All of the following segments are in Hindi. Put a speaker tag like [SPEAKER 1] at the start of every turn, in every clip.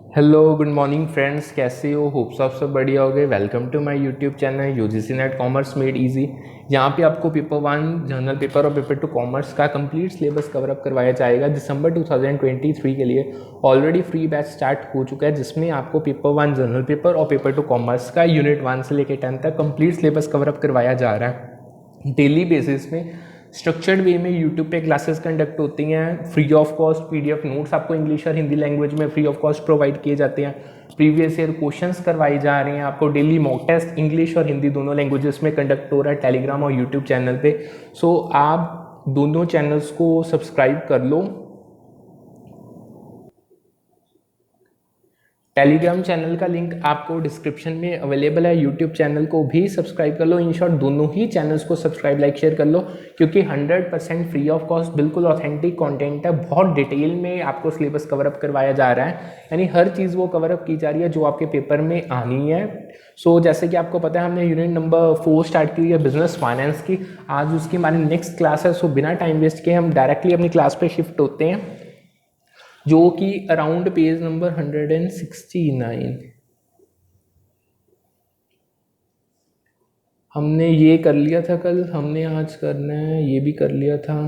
[SPEAKER 1] हेलो गुड मॉर्निंग फ्रेंड्स, कैसे हो? होप्स आप सब बढ़िया हो गए। Welcome to my YouTube channel UGC NET commerce made easy. यहाँ पे आपको पेपर 1 जनरल पेपर और पेपर 2 कॉमर्स का कंप्लीट सिलेबस कवर अप करवाया जाएगा दिसंबर 2023 के लिए। ऑलरेडी फ्री बैच स्टार्ट हो चुका है, जिसमें आपको पेपर 1 जनरल पेपर और पेपर 2 कॉमर्स का यूनिट 1 से लेकर 10 तक कंप्लीट सिलेबस कवर अप करवाया जा रहा है। डेली बेसिस में स्ट्रक्चर्ड वे में यूट्यूब पे क्लासेस कंडक्ट होती हैं। Free of cost PDF notes आपको इंग्लिश और हिंदी लैंग्वेज में फ्री ऑफ कॉस्ट प्रोवाइड किए जाते हैं। प्रीवियस ईयर क्वेश्चंस करवाए जा रहे हैं। आपको डेली मॉक टेस्ट इंग्लिश और हिंदी दोनों लैंग्वेजेस में कंडक्ट हो रहा है टेलीग्राम और यूट्यूब चैनल पे। सो आप दोनों चैनल्स को सब्सक्राइब कर लो। टेलीग्राम चैनल का लिंक आपको डिस्क्रिप्शन में अवेलेबल है। यूट्यूब चैनल को भी सब्सक्राइब कर लो। इन शॉर्ट दोनों ही चैनल्स को सब्सक्राइब लाइक शेयर कर लो, क्योंकि 100% फ्री ऑफ कॉस्ट बिल्कुल ऑथेंटिक कंटेंट है। बहुत डिटेल में आपको सिलेबस कवर अप करवाया जा रहा है, यानी हर चीज़ वो कवर अप की जा रही है जो आपके पेपर में आनी है। सो जैसे कि आपको पता है, हमने यूनिट नंबर 4 स्टार्ट की है बिजनेस फाइनेंस की। आज उसकी हमारी नेक्स्ट क्लास है। सो बिना टाइम वेस्ट किए हम डायरेक्टली अपनी क्लास पे शिफ्ट होते हैं, जो कि अराउंड पेज नंबर 169। हमने ये कर लिया था कल, हमने आज करना है, ये भी कर लिया था।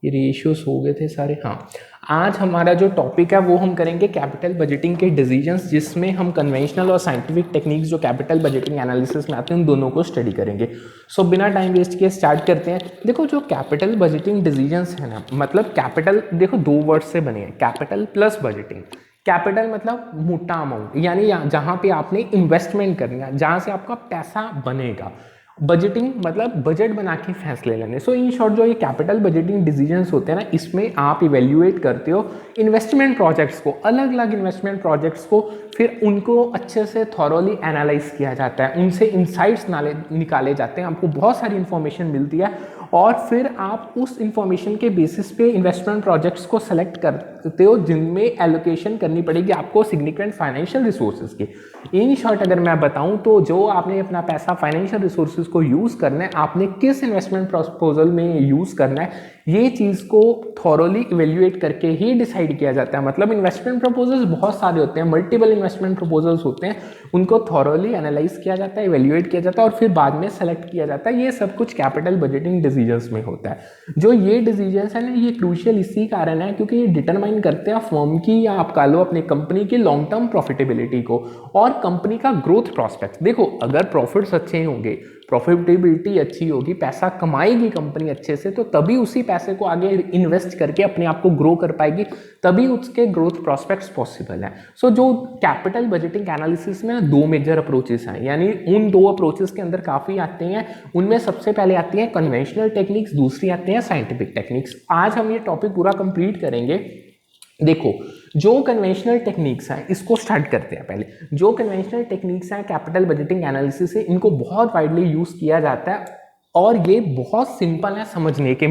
[SPEAKER 1] ये रेशियोस हो गए थे सारे। हाँ, आज हमारा जो टॉपिक है वो हम करेंगे कैपिटल बजटिंग के डिसीजंस, जिसमें हम कन्वेंशनल और साइंटिफिक टेक्निक्स जो कैपिटल बजटिंग एनालिसिस में आते हैं उन दोनों को स्टडी करेंगे। सो बिना टाइम वेस्ट किए स्टार्ट करते हैं। देखो, जो कैपिटल बजटिंग डिसीजंस है ना, मतलब कैपिटल देखो 2 वर्ड से बने हैं, कैपिटल प्लस बजटिंग। कैपिटल मतलब मोटा अमाउंट, यानी जहाँ पे आपने इन्वेस्टमेंट करनी है, जहाँ से आपका पैसा बनेगा। बजटिंग मतलब बजट बना के फैसले लेने। सो इन शॉर्ट जो ये कैपिटल बजटिंग डिसीजंस होते हैं ना, इसमें आप इवेल्युएट करते हो इन्वेस्टमेंट प्रोजेक्ट्स को, अलग अलग इन्वेस्टमेंट प्रोजेक्ट्स को, फिर उनको अच्छे से थॉरोली एनालाइज किया जाता है, उनसे इंसाइट्स निकाले जाते हैं, आपको बहुत सारी इंफॉर्मेशन मिलती है, और फिर आप उस इंफॉर्मेशन के बेसिस पे इन्वेस्टमेंट प्रोजेक्ट्स को सेलेक्ट करते हो, जिनमें एलोकेशन करनी पड़ेगी आपको सिग्निफिकेंट फाइनेंशियल रिसोर्सेज की। इन शॉर्ट अगर मैं बताऊं तो जो आपने अपना पैसा फाइनेंशियल रिसोर्सेज को यूज़ करना है, आपने किस इन्वेस्टमेंट प्रपोजल में यूज़ करना है, ये चीज़ को थॉरोली इवेल्युएट करके ही डिसाइड किया जाता है। मतलब इन्वेस्टमेंट प्रपोजल्स बहुत सारे होते हैं, मल्टीपल इन्वेस्टमेंट प्रपोजल्स होते हैं, उनको थॉरोली एनालाइज किया जाता है, इवेल्युएट किया जाता है, और फिर बाद में सेलेक्ट किया जाता है। ये सब कुछ कैपिटल बजटिंग डिसीजंस में होता है। जो ये डिसीजंस है ना, ये क्रूशियल इसी कारण है क्योंकि ये डिटरमाइन करते हैं फर्म की, या आप कह लो अपनी कंपनी की लॉन्ग टर्म प्रॉफिटेबिलिटी को और कंपनी का ग्रोथ प्रॉस्पेक्ट। देखो, अगर प्रॉफिट्स अच्छे होंगे, प्रॉफिटेबिलिटी अच्छी होगी, पैसा कमाएगी कंपनी अच्छे से, तो तभी उसी पैसे को आगे इन्वेस्ट करके अपने आप को ग्रो कर पाएगी, तभी उसके ग्रोथ प्रॉस्पेक्ट्स पॉसिबल है। सो जो कैपिटल बजटिंग एनालिसिस में 2 मेजर अप्रोचेस हैं, यानी उन 2 अप्रोचेस के अंदर काफ़ी आते हैं। उनमें सबसे पहले आती है कन्वेंशनल टेक्निक्स, दूसरी आती है साइंटिफिक टेक्निक्स। आज हम ये टॉपिक पूरा कंप्लीट करेंगे। देखो, जो कन्वेंशनल टेक्निक्स हैं इसको स्टार्ट करते हैं पहले। जो कन्वेंशनल टेक्निक्स हैं कैपिटल बजटिंग एनालिसिस से, इनको बहुत वाइडली यूज किया जाता है, और ये बहुत सिंपल है समझने के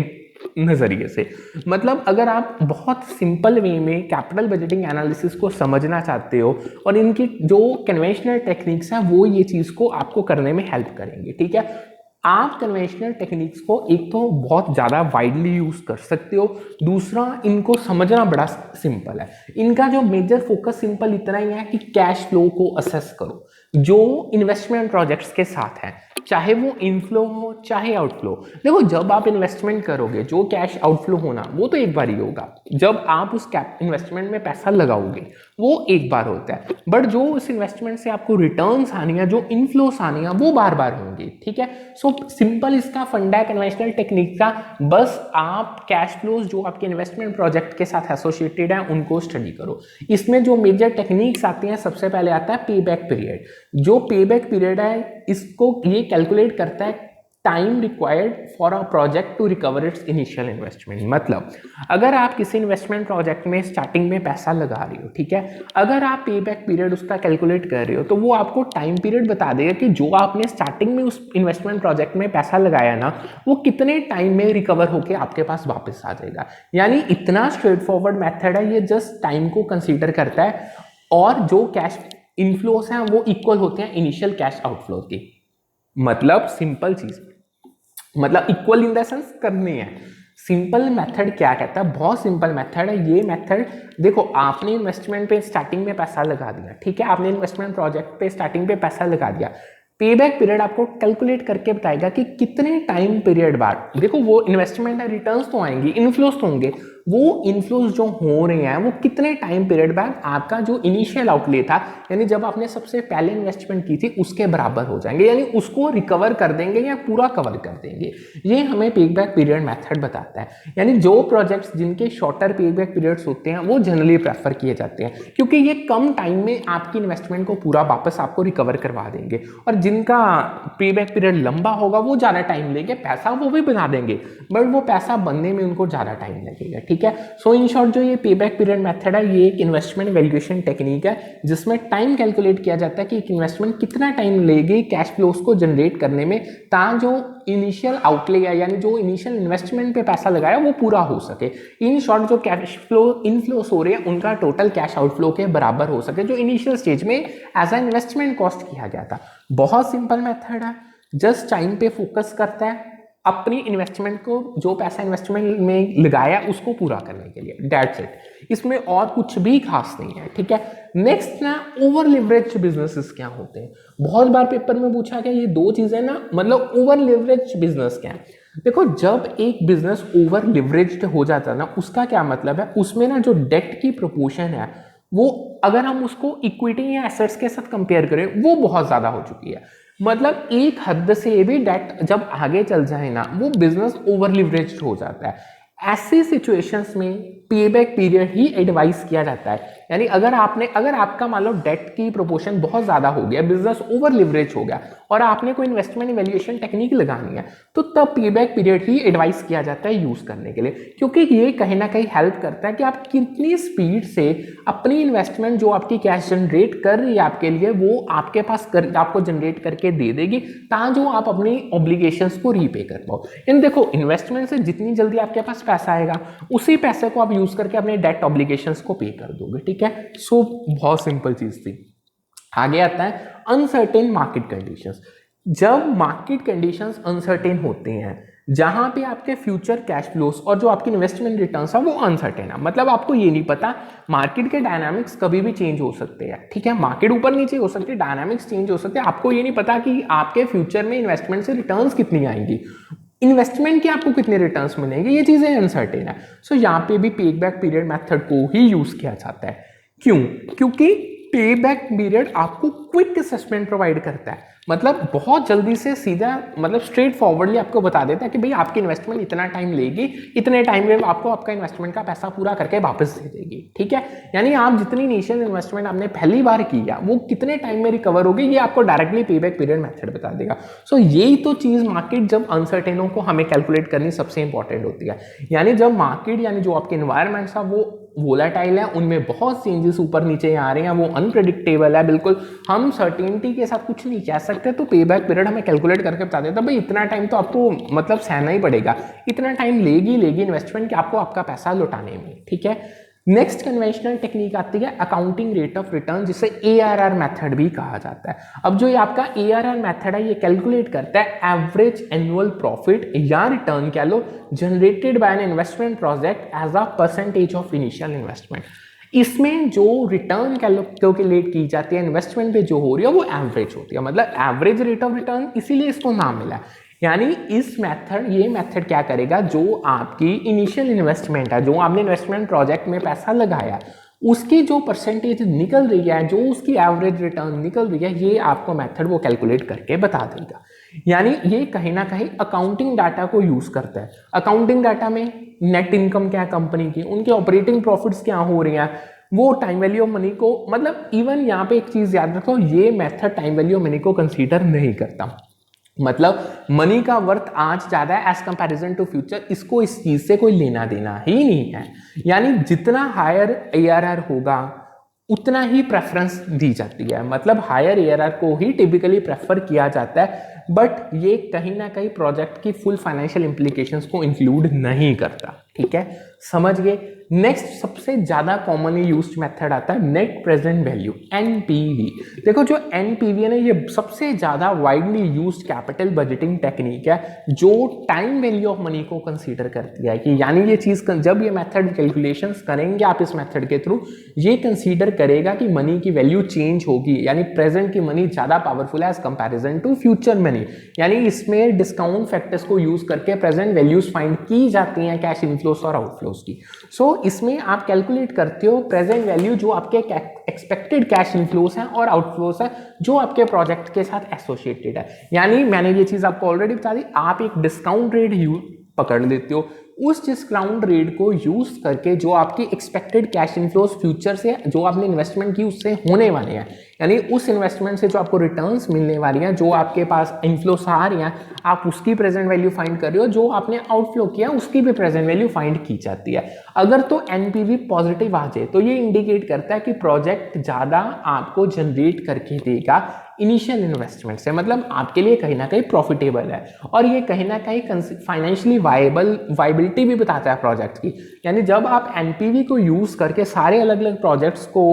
[SPEAKER 1] नज़रिए से। मतलब अगर आप बहुत सिंपल वे में कैपिटल बजटिंग एनालिसिस को समझना चाहते हो, और इनकी जो कन्वेंशनल टेक्निक्स हैं वो ये चीज़ को आपको करने में हेल्प करेंगे। ठीक है, आप कन्वेंशनल टेक्निक्स को एक तो बहुत ज़्यादा वाइडली यूज़ कर सकते हो, दूसरा इनको समझना बड़ा सिंपल है। इनका जो मेजर फोकस सिंपल इतना ही है कि कैश फ्लो को असेस करो जो इन्वेस्टमेंट प्रोजेक्ट्स के साथ है, चाहे वो इनफ्लो हो चाहे आउटफ्लो। देखो, जब आप इन्वेस्टमेंट करोगे, जो कैश आउटफ्लो होना वो तो एक बार ही होगा। जब आप उस इन्वेस्टमेंट में पैसा लगाओगे वो एक बार होता है, बट जो उस इन्वेस्टमेंट से आपको रिटर्न्स आनी है, जो इनफ्लोस आनी है, वो बार बार होंगी। ठीक है, सो सिंपल इसका फंडा है कन्वेंशनल टेक्निक का। बस आप कैश फ्लोज जो आपके इन्वेस्टमेंट प्रोजेक्ट के साथ एसोसिएटेड है उनको स्टडी करो। इसमें जो मेजर टेक्निक्स आती हैं, सबसे पहले आता है पे बैक पीरियड। जो पे बैक पीरियड है, इसको ये कैलकुलेट करता है time required for a project to recover its initial investment. मतलब अगर आप किसी इन्वेस्टमेंट प्रोजेक्ट में स्टार्टिंग में पैसा लगा रहे हो, ठीक है, अगर आप पे बैक पीरियड उसका कैलकुलेट कर रहे हो, तो वो आपको टाइम पीरियड बता देगा कि जो आपने स्टार्टिंग में उस इन्वेस्टमेंट प्रोजेक्ट में पैसा लगाया ना, वो कितने टाइम में रिकवर होकर आपके पास वापस आ जाएगा। यानी इतना स्ट्रेट फॉरवर्ड मैथड है, ये जस्ट टाइम को कंसीडर करता है, और जो कैश इनफ्लोस हैं वो इक्वल होते हैं इनिशियल कैश आउटफ्लो की। मतलब सिंपल चीज, मतलब इक्वल इन द सेंस करने हैं। सिंपल मेथड क्या कहता है, बहुत सिंपल मेथड है ये मेथड। देखो आपने इन्वेस्टमेंट पे स्टार्टिंग में पैसा लगा दिया, ठीक है, आपने इन्वेस्टमेंट प्रोजेक्ट पे स्टार्टिंग पे पैसा लगा दिया, पेबैक पीरियड आपको कैलकुलेट करके बताएगा कि कितने टाइम पीरियड बाद, देखो वो इन्वेस्टमेंट है, रिटर्न्स तो आएंगी, इनफ्लोस तो होंगे, वो इनफ्लोस जो हो रहे हैं वो कितने टाइम पीरियड बाद आपका जो इनिशियल आउटले था, यानी जब आपने सबसे पहले इन्वेस्टमेंट की थी उसके बराबर हो जाएंगे, यानी उसको रिकवर कर देंगे या पूरा कवर कर देंगे। ये हमें पेबैक पीरियड मेथड बताता है। यानी जो प्रोजेक्ट्स जिनके शॉर्टर पेबैक पीरियड्स होते हैं वो जनरली प्रेफर किए जाते हैं, क्योंकि ये कम टाइम में आपकी इन्वेस्टमेंट को पूरा वापस आपको रिकवर करवा देंगे। और जिनका पेबैक पीरियड लंबा होगा वो ज़्यादा टाइम लेंगे, पैसा वो भी बना देंगे, बट वो पैसा बनने में उनको ज़्यादा टाइम लगेगा, ठीक है। सो इन शॉर्ट जो ये पेबैक पीरियड मेथड है ये एक इन्वेस्टमेंट वैल्यूएशन टेक्निक है जिसमें टाइम कैलकुलेट किया जाता है कि एक इन्वेस्टमेंट कितना टाइम लेगी कैश फ्लोस को जनरेट करने में, ताकि जो इनिशियल आउटले है यानी जो इनिशियल इन्वेस्टमेंट पे पैसा लगाया वो पूरा हो सके। इन शॉर्ट जो कैश फ्लो इनफ्लोस हो रहे हैं उनका टोटल कैश आउटफ्लो के बराबर हो सके जो इनिशियल स्टेज में एज अ इन्वेस्टमेंट कॉस्ट किया गया था। बहुत सिंपल मेथड है, जस्ट टाइम पे फोकस करता है अपनी इन्वेस्टमेंट को, जो पैसा इन्वेस्टमेंट में लगाया उसको पूरा करने के लिए, दैट्स इट। इसमें और कुछ भी खास नहीं है, ठीक है। नेक्स्ट ना, ओवर लिवरेज बिजनेसेस क्या होते हैं, बहुत बार पेपर में पूछा गया ये दो चीजें ना, मतलब ओवर लिवरेज बिजनेस क्या है। देखो जब एक बिजनेस ओवर लिवरेज्ड हो जाता है ना, उसका क्या मतलब है, उसमें ना जो डेट की प्रोपोर्शन है वो अगर हम उसको इक्विटी या एसेट्स के साथ कंपेयर करें वो बहुत ज्यादा हो चुकी है। मतलब एक हद से भी डेट जब आगे चल जाए ना वो बिजनेस ओवर लिवरेज्ड हो जाता है। ऐसी सिचुएशंस में पेबैक पीरियड ही एडवाइस किया जाता है। यानी अगर आपका मान लो डेट की प्रोपोर्शन बहुत ज्यादा हो गया, बिजनेस ओवर लिवरेज हो गया और आपने कोई इन्वेस्टमेंट वैल्यूएशन टेक्निक लगानी है तो तब पेबैक पीरियड ही एडवाइस किया जाता है यूज करने के लिए, क्योंकि ये कहीं ना कहीं हेल्प करता है कि आप कितनी स्पीड से अपनी इन्वेस्टमेंट जो आपकी कैश जनरेट कर रही है आपके लिए वो आपके पास आपको जनरेट करके दे देगी, ताकि जो आप अपनी ऑब्लिगेशंस को रीपे कर पाओ। इन देखो इन्वेस्टमेंट से जितनी जल्दी आपके पास पैसा आएगा उसी पैसे को आप यूज करके अपने डेट ऑब्लिगेशंस को पे कर दोगे, ठीक है। सो बहुत सिंपल चीज थी। आगे आता है अनसर्टेन मार्केट कंडीशंस। जब मार्केट कंडीशंस अनसर्टेन होते हैं, जहां पे आपके फ्यूचर कैश फ्लोस और जो आपकी इन्वेस्टमेंट रिटर्न्स है वो अनसर्टेन है, मतलब आपको ये नहीं पता, मार्केट के डायनामिक्स कभी भी चेंज हो सकते हैं, ठीक है, मार्केट ऊपर नीचे हो सकती है, डायनामिक्स चेंज हो सकते हैं, आपको ये नहीं पता कि आपके फ्यूचर में इन्वेस्टमेंट से रिटर्न्स कितनी आएंगी, इन्वेस्टमेंट के आपको कितने रिटर्न्स मिलेंगे, ये चीजें अनसर्टेन है। सो यहाँ पे भी पेबैक पीरियड मेथड को ही यूज किया जाता है। क्यों? क्योंकि पेबैक पीरियड आपको क्विक असेसमेंट प्रोवाइड करता है, मतलब बहुत जल्दी से सीधा, मतलब स्ट्रेट फॉरवर्डली आपको बता देता है कि भाई आपकी इन्वेस्टमेंट इतना टाइम लेगी, इतने टाइम में आपको आपका इन्वेस्टमेंट का पैसा पूरा करके वापस दे देगी, ठीक है। यानी आप जितनी इनिशियल इन्वेस्टमेंट आपने पहली बार किया वो कितने टाइम में रिकवर होगी ये आपको डायरेक्टली पेबैक पीरियड मेथड बता देगा। सो यही तो चीज मार्केट जब अनसर्टेनों को हमें कैलकुलेट करनी सबसे इंपॉर्टेंट होती है। यानी जब मार्केट यानी जो आपके इन्वायरमेंट था वो वोलाटाइल है, उनमें बहुत चेंजेस ऊपर नीचे आ रहे हैं, वो अनप्रेडिक्टेबल है, बिल्कुल हम सर्टेनिटी के साथ कुछ नहीं कह सकते, तो पेबैक पीरियड हमें कैलकुलेट करके बता देता है भाई इतना टाइम तो आपको मतलब सहना ही पड़ेगा, इतना टाइम लेगी इन्वेस्टमेंट कि आपको आपका पैसा लौटाने में, ठीक है। नेक्स्ट कन्वेंशनल टेक्निक आती है अकाउंटिंग रेट ऑफ रिटर्न, जिसे ARR मेथड भी कहा जाता है। अब जो ये आपका ARR मेथड है ये कैलकुलेट करता है एवरेज एनुअल प्रॉफिट या रिटर्न कह लो generated by an investment project as a percentage of initial investment. इसमें जो रिटर्न कैलकुलेट की जाती है इन्वेस्टमेंट पे जो हो रही है वो एवरेज होती है, मतलब एवरेज रेट ऑफ रिटर्न, इसीलिए इसको नाम मिला है। यानी ये मेथड क्या करेगा, जो आपकी इनिशियल इन्वेस्टमेंट है, जो आपने इन्वेस्टमेंट प्रोजेक्ट में पैसा लगाया उसकी जो परसेंटेज निकल रही है, जो उसकी एवरेज रिटर्न निकल रही है, ये आपको मेथड वो कैलकुलेट करके बता देगा। यानी ये कहीं ना कहीं अकाउंटिंग डाटा को यूज करता है। अकाउंटिंग डाटा में नेट इनकम क्या है कंपनी की, उनके ऑपरेटिंग प्रॉफिट्स क्या हो रही हैं, वो टाइम वैल्यू ऑफ मनी को, मतलब इवन यहाँ पे एक चीज याद रखो, ये method time value of money को कंसीडर नहीं करता, मतलब मनी का वर्थ आज ज्यादा है एज कंपैरिजन टू फ्यूचर, इसको इस चीज से कोई लेना देना ही नहीं है। यानी जितना हायर ARR होगा उतना ही प्रेफरेंस दी जाती है, मतलब हायर ARR को ही टिपिकली प्रेफर किया जाता है, बट ये कहीं ना कहीं प्रोजेक्ट की फुल फाइनेंशियल इंप्लीकेशंस को इंक्लूड नहीं करता, ठीक है, समझ गए। नेक्स्ट सबसे ज्यादा कॉमनली यूज्ड मेथड आता है नेट प्रेजेंट वैल्यू, एनपीवी। देखो जो एनपीवी है ना, ये सबसे ज्यादा widely used capital budgeting technique है जो टाइम वैल्यू ऑफ मनी को कंसीडर करती है कि यानी ये चीज जब ये मेथड कैलकुलेशंस करेंगे आप इस मेथड के थ्रू, ये कंसीडर करेगा कि मनी की वैल्यू चेंज होगी, यानी प्रेजेंट की मनी ज्यादा पावरफुल है as comparison to future money. यानी इसमें डिस्काउंट फैक्टर्स को यूज करके प्रेजेंट वैल्यूज फाइंड की जाती हैं कैश इनफ्लोस और आउटफ्लोस की। सो इसमें आप कैलकुलेट करते हो प्रेजेंट वैल्यू जो आपके एक्सपेक्टेड कैश इनफ्लोस हैं और आउटफ्लोस है जो आपके प्रोजेक्ट के साथ एसोसिएटेड है। यानी मैंने ये चीज आपको ऑलरेडी बता दी, आप एक डिस्काउंट रेट पकड़ लेते हो, उस डिस्काउंट रेट को यूज करके जो आपकी एक्सपेक्टेड कैश इनफ्लोस फ्यूचर से जो आपने इन्वेस्टमेंट की उससे होने वाले हैं, यानी उस इन्वेस्टमेंट से जो आपको रिटर्न्स मिलने वाली हैं, जो आपके पास इनफ्लोस आ रही हैं, आप उसकी प्रेजेंट वैल्यू फाइंड कर रहे हो, जो आपने आउटफ्लो किया उसकी भी प्रेजेंट वैल्यू फाइंड की जाती है। अगर तो एनपीवी पॉजिटिव आ जाए तो ये इंडिकेट करता है कि प्रोजेक्ट ज्यादा आपको जनरेट करके देगा इनिशियल इन्वेस्टमेंट से, मतलब आपके लिए कहीं ना कहीं प्रॉफिटेबल है और ये कहीं ना कहीं फाइनेंशियली वायबिलिटी भी बताता है प्रोजेक्ट की। यानी जब आप एनपीवी को यूज करके सारे अलग अलग प्रोजेक्ट्स को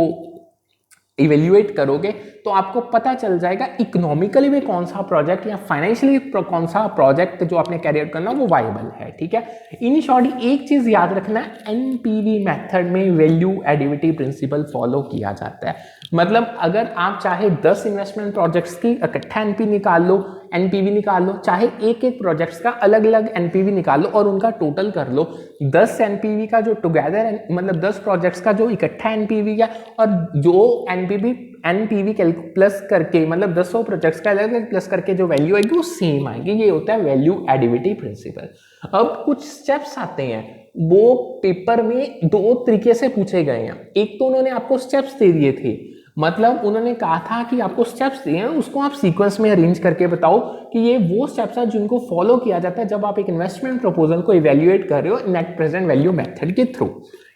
[SPEAKER 1] इवेल्युएट करोगे तो आपको पता चल जाएगा इकोनॉमिकली में कौन सा प्रोजेक्ट या फाइनेंशियली कौन सा प्रोजेक्ट जो आपने कैरियर करना वो वायबल है। ठीक है, इन शॉर्ट एक चीज याद रखना, एनपीवी मेथड में वैल्यू एडिटिविटी प्रिंसिपल फॉलो किया जाता है। मतलब अगर आप चाहे 10 इन्वेस्टमेंट प्रोजेक्ट्स की इकट्ठा एनपीवी निकाल लो, चाहे एक एक प्रोजेक्ट्स का अलग अलग एनपीवी निकाल लो और उनका टोटल कर लो, 10 एनपीवी का जो टुगेदर मतलब 10 प्रोजेक्ट्स का जो इकट्ठा एनपीवी है और जो एनपीवी प्लस करके मतलब 10 प्रोजेक्ट्स का अलग अलग प्लस करके जो वैल्यू आएगी वो सेम आएगी। ये होता है वैल्यू एडिटिविटी प्रिंसिपल। अब कुछ स्टेप्स आते हैं, वो पेपर में 2 तरीके से पूछे गए हैं। एक तो उन्होंने आपको स्टेप्स दे दिए थे, मतलब उन्होंने कहा था कि आपको स्टेप्स दिए हैं उसको आप सीक्वेंस में अरेंज करके बताओ कि ये वो स्टेप्स हैं जिनको फॉलो किया जाता है जब आप एक इन्वेस्टमेंट प्रपोजल को इवैल्यूएट कर रहे हो नेट प्रेजेंट वैल्यू मेथड के थ्रू।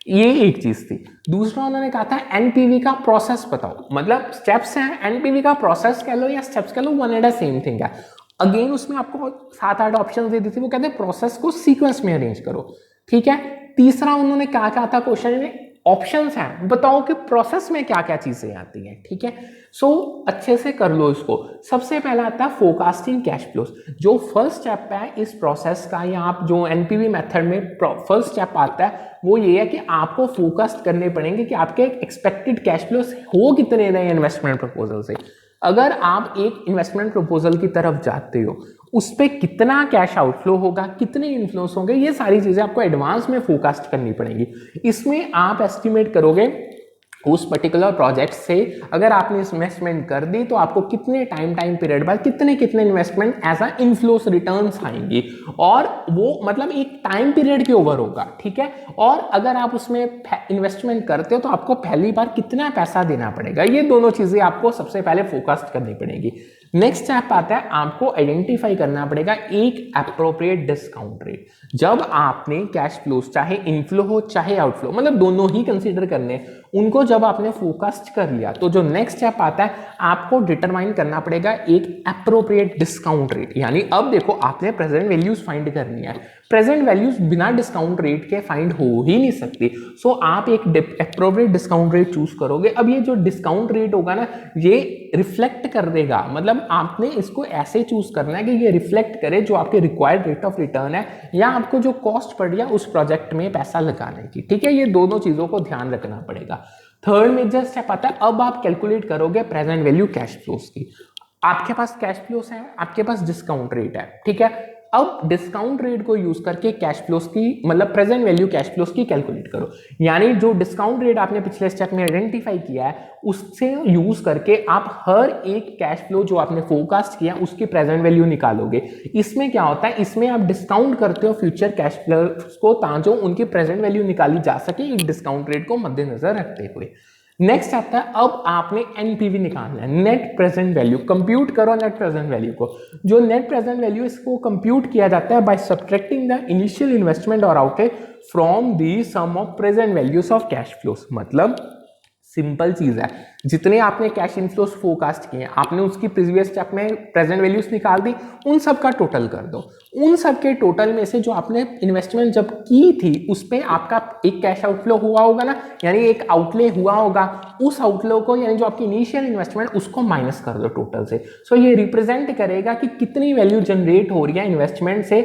[SPEAKER 1] ये एक चीज थी। दूसरा उन्होंने कहा था एनपीवी का प्रोसेस बताओ, मतलब स्टेप्स हैं, एनपीवी का प्रोसेस कह लो या स्टेप्स कह लो, वन एंड सेम थिंग है। अगेन उसमें आपको 7-8 ऑप्शन दे दी थी, वो कहते हैं प्रोसेस को सीक्वेंस में अरेंज करो। ठीक है, तीसरा उन्होंने कहा था क्वेश्चन में ऑप्शंस हैं, बताओ कि प्रोसेस में क्या क्या चीजें आती हैं। ठीक है, सो अच्छे से कर लो इसको। सबसे पहला आता है फोरकास्टिंग कैश फ्लोस, जो फर्स्ट स्टेप है इस प्रोसेस का, या आप जो एनपीवी मेथड में फर्स्ट स्टेप आता है वो ये है कि आपको फोकस करने पड़ेंगे कि आपके एक्सपेक्टेड कैश फ्लोस हो कितने रहे इन्वेस्टमेंट प्रपोजल से। अगर आप एक इन्वेस्टमेंट प्रपोजल की तरफ जाते हो उस पर कितना कैश आउटफ्लो होगा, कितने इन्फ्लोस होंगे, ये सारी चीजें आपको एडवांस में फोरकास्ट करनी पड़ेंगी। इसमें आप एस्टिमेट करोगे उस पर्टिकुलर प्रोजेक्ट से अगर आपने इन्वेस्टमेंट कर दी तो आपको कितने टाइम पीरियड बाद कितने investment as a inflows returns आएंगी, और वो मतलब एक टाइम पीरियड के ओवर होगा। ठीक है, और अगर आप उसमें इन्वेस्टमेंट करते हो तो आपको पहली बार कितना पैसा देना पड़ेगा, ये दोनों चीजें आपको सबसे पहले फोकस करनी पड़ेगी। नेक्स्ट स्टेप आता है आपको आइडेंटिफाई करना पड़ेगा एक एप्रोप्रिएट डिस्काउंट रेट। जब आपने कैश फ्लोस चाहे इनफ्लो हो चाहे आउटफ्लो, मतलब दोनों ही कंसीडर करने, उनको जब आपने फोकस्ड कर लिया तो जो नेक्स्ट स्टेप आता है आपको डिटरमाइन करना पड़ेगा एक एप्रोप्रिएट डिस्काउंट रेट। यानी अब देखो आपने प्रेजेंट वैल्यूज फाइंड करनी है, प्रेजेंट वैल्यूज बिना डिस्काउंट रेट के फाइंड हो ही नहीं सकती। सो आप एक एप्रोप्रिएट डिस्काउंट रेट चूज करोगे। अब ये जो डिस्काउंट रेट होगा ना ये रिफ्लेक्ट कर देगा, मतलब आपने इसको ऐसे चूज करना है कि ये रिफ्लेक्ट करे जो आपके रिक्वायर्ड रेट ऑफ रिटर्न है या आपको जो कॉस्ट पड़ रही है उस प्रोजेक्ट में पैसा लगाने की। ठीक है, ये दोनों चीजों को ध्यान रखना पड़ेगा। थर्ड मेजर स्टेप आता है अब आप कैलकुलेट करोगे प्रेजेंट वैल्यू कैश फ्लोस की। आपके पास कैश फ्लोस है, आपके पास डिस्काउंट रेट है। ठीक है, अब डिस्काउंट रेट को यूज करके कैश फ्लोस की मतलब प्रेजेंट वैल्यू कैश फ्लोस की कैलकुलेट करो। यानी जो डिस्काउंट रेट आपने पिछले स्टेप में आइडेंटिफाई किया है उससे यूज करके आप हर एक कैश फ्लो जो आपने फोरकास्ट किया उसकी प्रेजेंट वैल्यू निकालोगे। इसमें क्या होता है, इसमें आप डिस्काउंट करते हो फ्यूचर कैश फ्लोस को ताकि उनकी प्रेजेंट वैल्यू निकाली जा सके एक डिस्काउंट रेट को मद्देनजर रखते हुए। नेक्स्ट आता है अब आपने एनपीवी निकालना है, नेट प्रेजेंट वैल्यू। कंप्यूट करो नेट प्रेजेंट वैल्यू को। जो नेट प्रेजेंट वैल्यू इसको कंप्यूट किया जाता है by subtracting the initial investment और outlay from the sum of present values of cash flows. मतलब सिंपल चीज है, जितने आपने कैश इनफ्लोस फोरकास्ट किए आपने उसकी प्रीवियस स्टेप में प्रेजेंट वैल्यूज निकाल दी, उन सब का टोटल कर दो। उन सब के टोटल में से जो आपने इन्वेस्टमेंट जब की थी उस पे आपका एक कैश आउटफ्लो हुआ होगा ना, यानी एक आउटले हुआ होगा, उस आउटफ्लो को यानी जो आपकी इनिशियल इन्वेस्टमेंट उसको माइनस कर दो टोटल से। सो ये रिप्रेजेंट करेगा कि कितनी वैल्यू जनरेट हो रही है इन्वेस्टमेंट से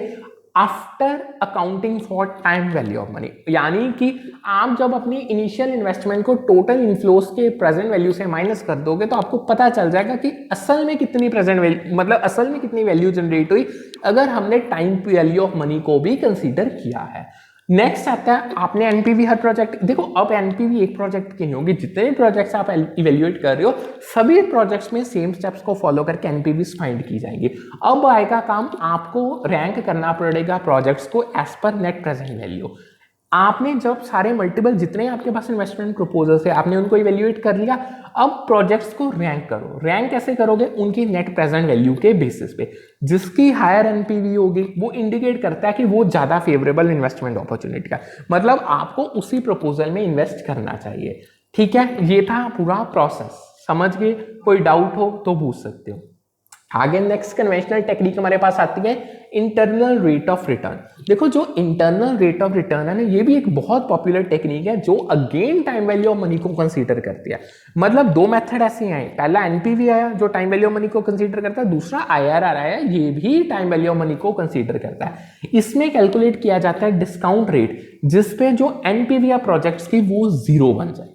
[SPEAKER 1] after accounting for time value of money. यानी कि आप जब अपनी इनिशियल इन्वेस्टमेंट को टोटल इनफ्लोस के प्रेजेंट वैल्यू से माइनस कर दोगे तो आपको पता चल जाएगा कि असल में कितनी प्रेजेंट वैल्यू, मतलब असल में कितनी वैल्यू जनरेट हुई अगर हमने टाइम वैल्यू ऑफ मनी को भी कंसीडर किया है। नेक्स्ट आता है आपने एनपीवी हर प्रोजेक्ट, देखो अब एनपीवी एक प्रोजेक्ट की नहीं होगी, जितने प्रोजेक्ट्स आप इवेल्युएट कर रहे हो सभी प्रोजेक्ट्स में सेम स्टेप्स को फॉलो करके एनपीवी फाइंड की जाएंगी। अब आएगा काम आपको रैंक करना पड़ेगा प्रोजेक्ट्स को as per net present value. आपने जब सारे मल्टीपल जितने आपके पास इन्वेस्टमेंट प्रपोजल्स है आपने उनको इवेल्युएट कर लिया, अब प्रोजेक्ट्स को रैंक करो। रैंक कैसे करोगे? उनकी नेट प्रेजेंट वैल्यू के बेसिस पे। जिसकी हायर एनपीवी होगी वो इंडिकेट करता है कि वो ज्यादा फेवरेबल इन्वेस्टमेंट अपॉर्चुनिटी का, मतलब आपको उसी प्रपोजल में इन्वेस्ट करना चाहिए। ठीक है, ये था पूरा प्रोसेस, समझ गए? कोई डाउट हो तो पूछ सकते हो। आगे नेक्स्ट कन्वेंशनल टेक्निक हमारे पास आती है इंटरनल रेट ऑफ रिटर्न। देखो जो इंटरनल रेट ऑफ रिटर्न है ना, ये भी एक बहुत पॉपुलर टेक्निक है जो again time value of money को कंसीडर करती है। मतलब दो मेथड ऐसे हैं, पहला एनपीवी आया जो टाइम वैल्यू ऑफ मनी को कंसीडर करता है, दूसरा आईआरआर आया ये भी टाइम वैल्यू ऑफ मनी को कंसीडर करता है। इसमें कैलकुलेट किया जाता है डिस्काउंट रेट जिसपे जो एनपीवी या प्रोजेक्ट्स की वो जीरो बन जाए।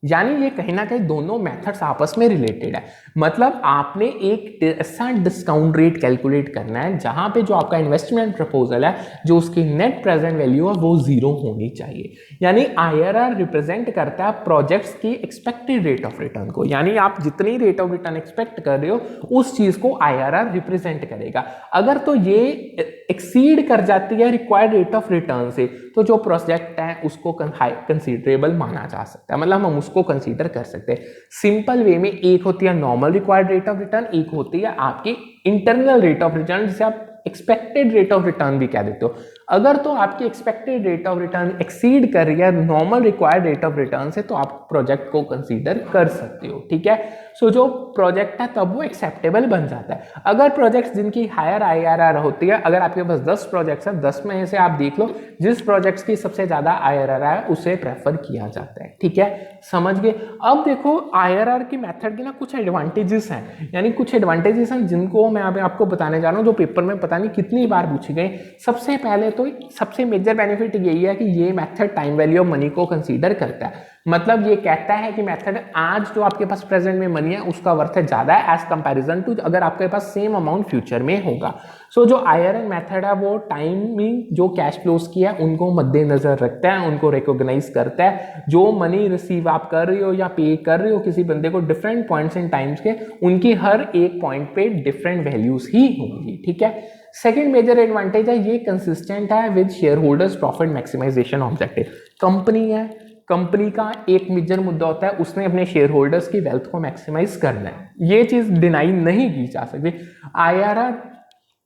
[SPEAKER 1] यानी ये कहीं ना कहीं दोनों मेथड्स आपस में रिलेटेड है। मतलब आपने एक ऐसा डिस्काउंट रेट कैलकुलेट करना है जहां पे जो आपका इन्वेस्टमेंट प्रपोजल है जो उसकी नेट प्रेजेंट वैल्यू है वो जीरो होनी चाहिए। यानी आईआरआर रिप्रेजेंट करता है प्रोजेक्ट्स की एक्सपेक्टेड रेट ऑफ रिटर्न को, यानी आप जितनी रेट ऑफ रिटर्न एक्सपेक्ट कर रहे हो उस चीज को आईआरआर रिप्रेजेंट करेगा। अगर तो ये एक्सीड कर जाती है रिक्वायर्ड रेट ऑफ रिटर्न से तो जो प्रोजेक्ट है उसको कंसीडरेबल माना जा सकता है, मतलब हम उसको कंसीडर कर सकते हैं। सिंपल वे में एक होती है normal required rate of return, एक होती है आपकी इंटरनल रेट ऑफ रिटर्न जिसे आप एक्सपेक्टेड रेट ऑफ रिटर्न भी कह देते हो। अगर तो आपकी expected rate of return exceed कर रही है normal required rate of return से तो आप प्रोजेक्ट को कंसीडर कर सकते हो। ठीक है, सो जो प्रोजेक्ट है तब वो एक्सेप्टेबल बन जाता है। अगर प्रोजेक्ट्स जिनकी हायर आईआरआर होती है, अगर आपके पास 10 प्रोजेक्ट्स है 10 में से आप देख लो जिस प्रोजेक्ट्स की सबसे ज्यादा आईआरआर है उसे प्रेफर किया जाता है। ठीक है, समझ गए? अब देखो आईआरआर की मेथड के ना कुछ एडवांटेजेस हैं, यानी कुछ एडवांटेजेस हैं जिनको मैं अभी आपको बताने जा रहा हूँ जो पेपर में पता नहीं कितनी बार पूछे गए। सबसे पहले तो सबसे मेजर बेनिफिट यही है कि ये method time value of money को कंसीडर करता है। मतलब ये कहता है कि मेथड आज जो आपके पास प्रेजेंट में मनी है उसका वर्थ ज्यादा है एज कंपैरिजन टू अगर आपके पास सेम अमाउंट फ्यूचर में होगा। सो जो आईआरआर मेथड है वो टाइमिंग जो कैश फ्लोस की है उनको मद्देनजर रखता है, उनको रिकॉग्नाइज करता है। जो मनी रिसीव आप कर रही हो या पे कर रही हो किसी बंदे को डिफरेंट पॉइंट्स इन टाइम्स के, उनकी हर एक पॉइंट पे डिफरेंट वैल्यूज ही होंगी। ठीक है, सेकेंड मेजर एडवांटेज है ये कंसिस्टेंट है with share holders profit maximization objective. Company है, कंपनी का एक मेजर मुद्दा होता है उसने अपने शेयर होल्डर्स की वेल्थ को मैक्सिमाइज करना है, ये चीज डिनाई नहीं की जा सकती। आईआरआर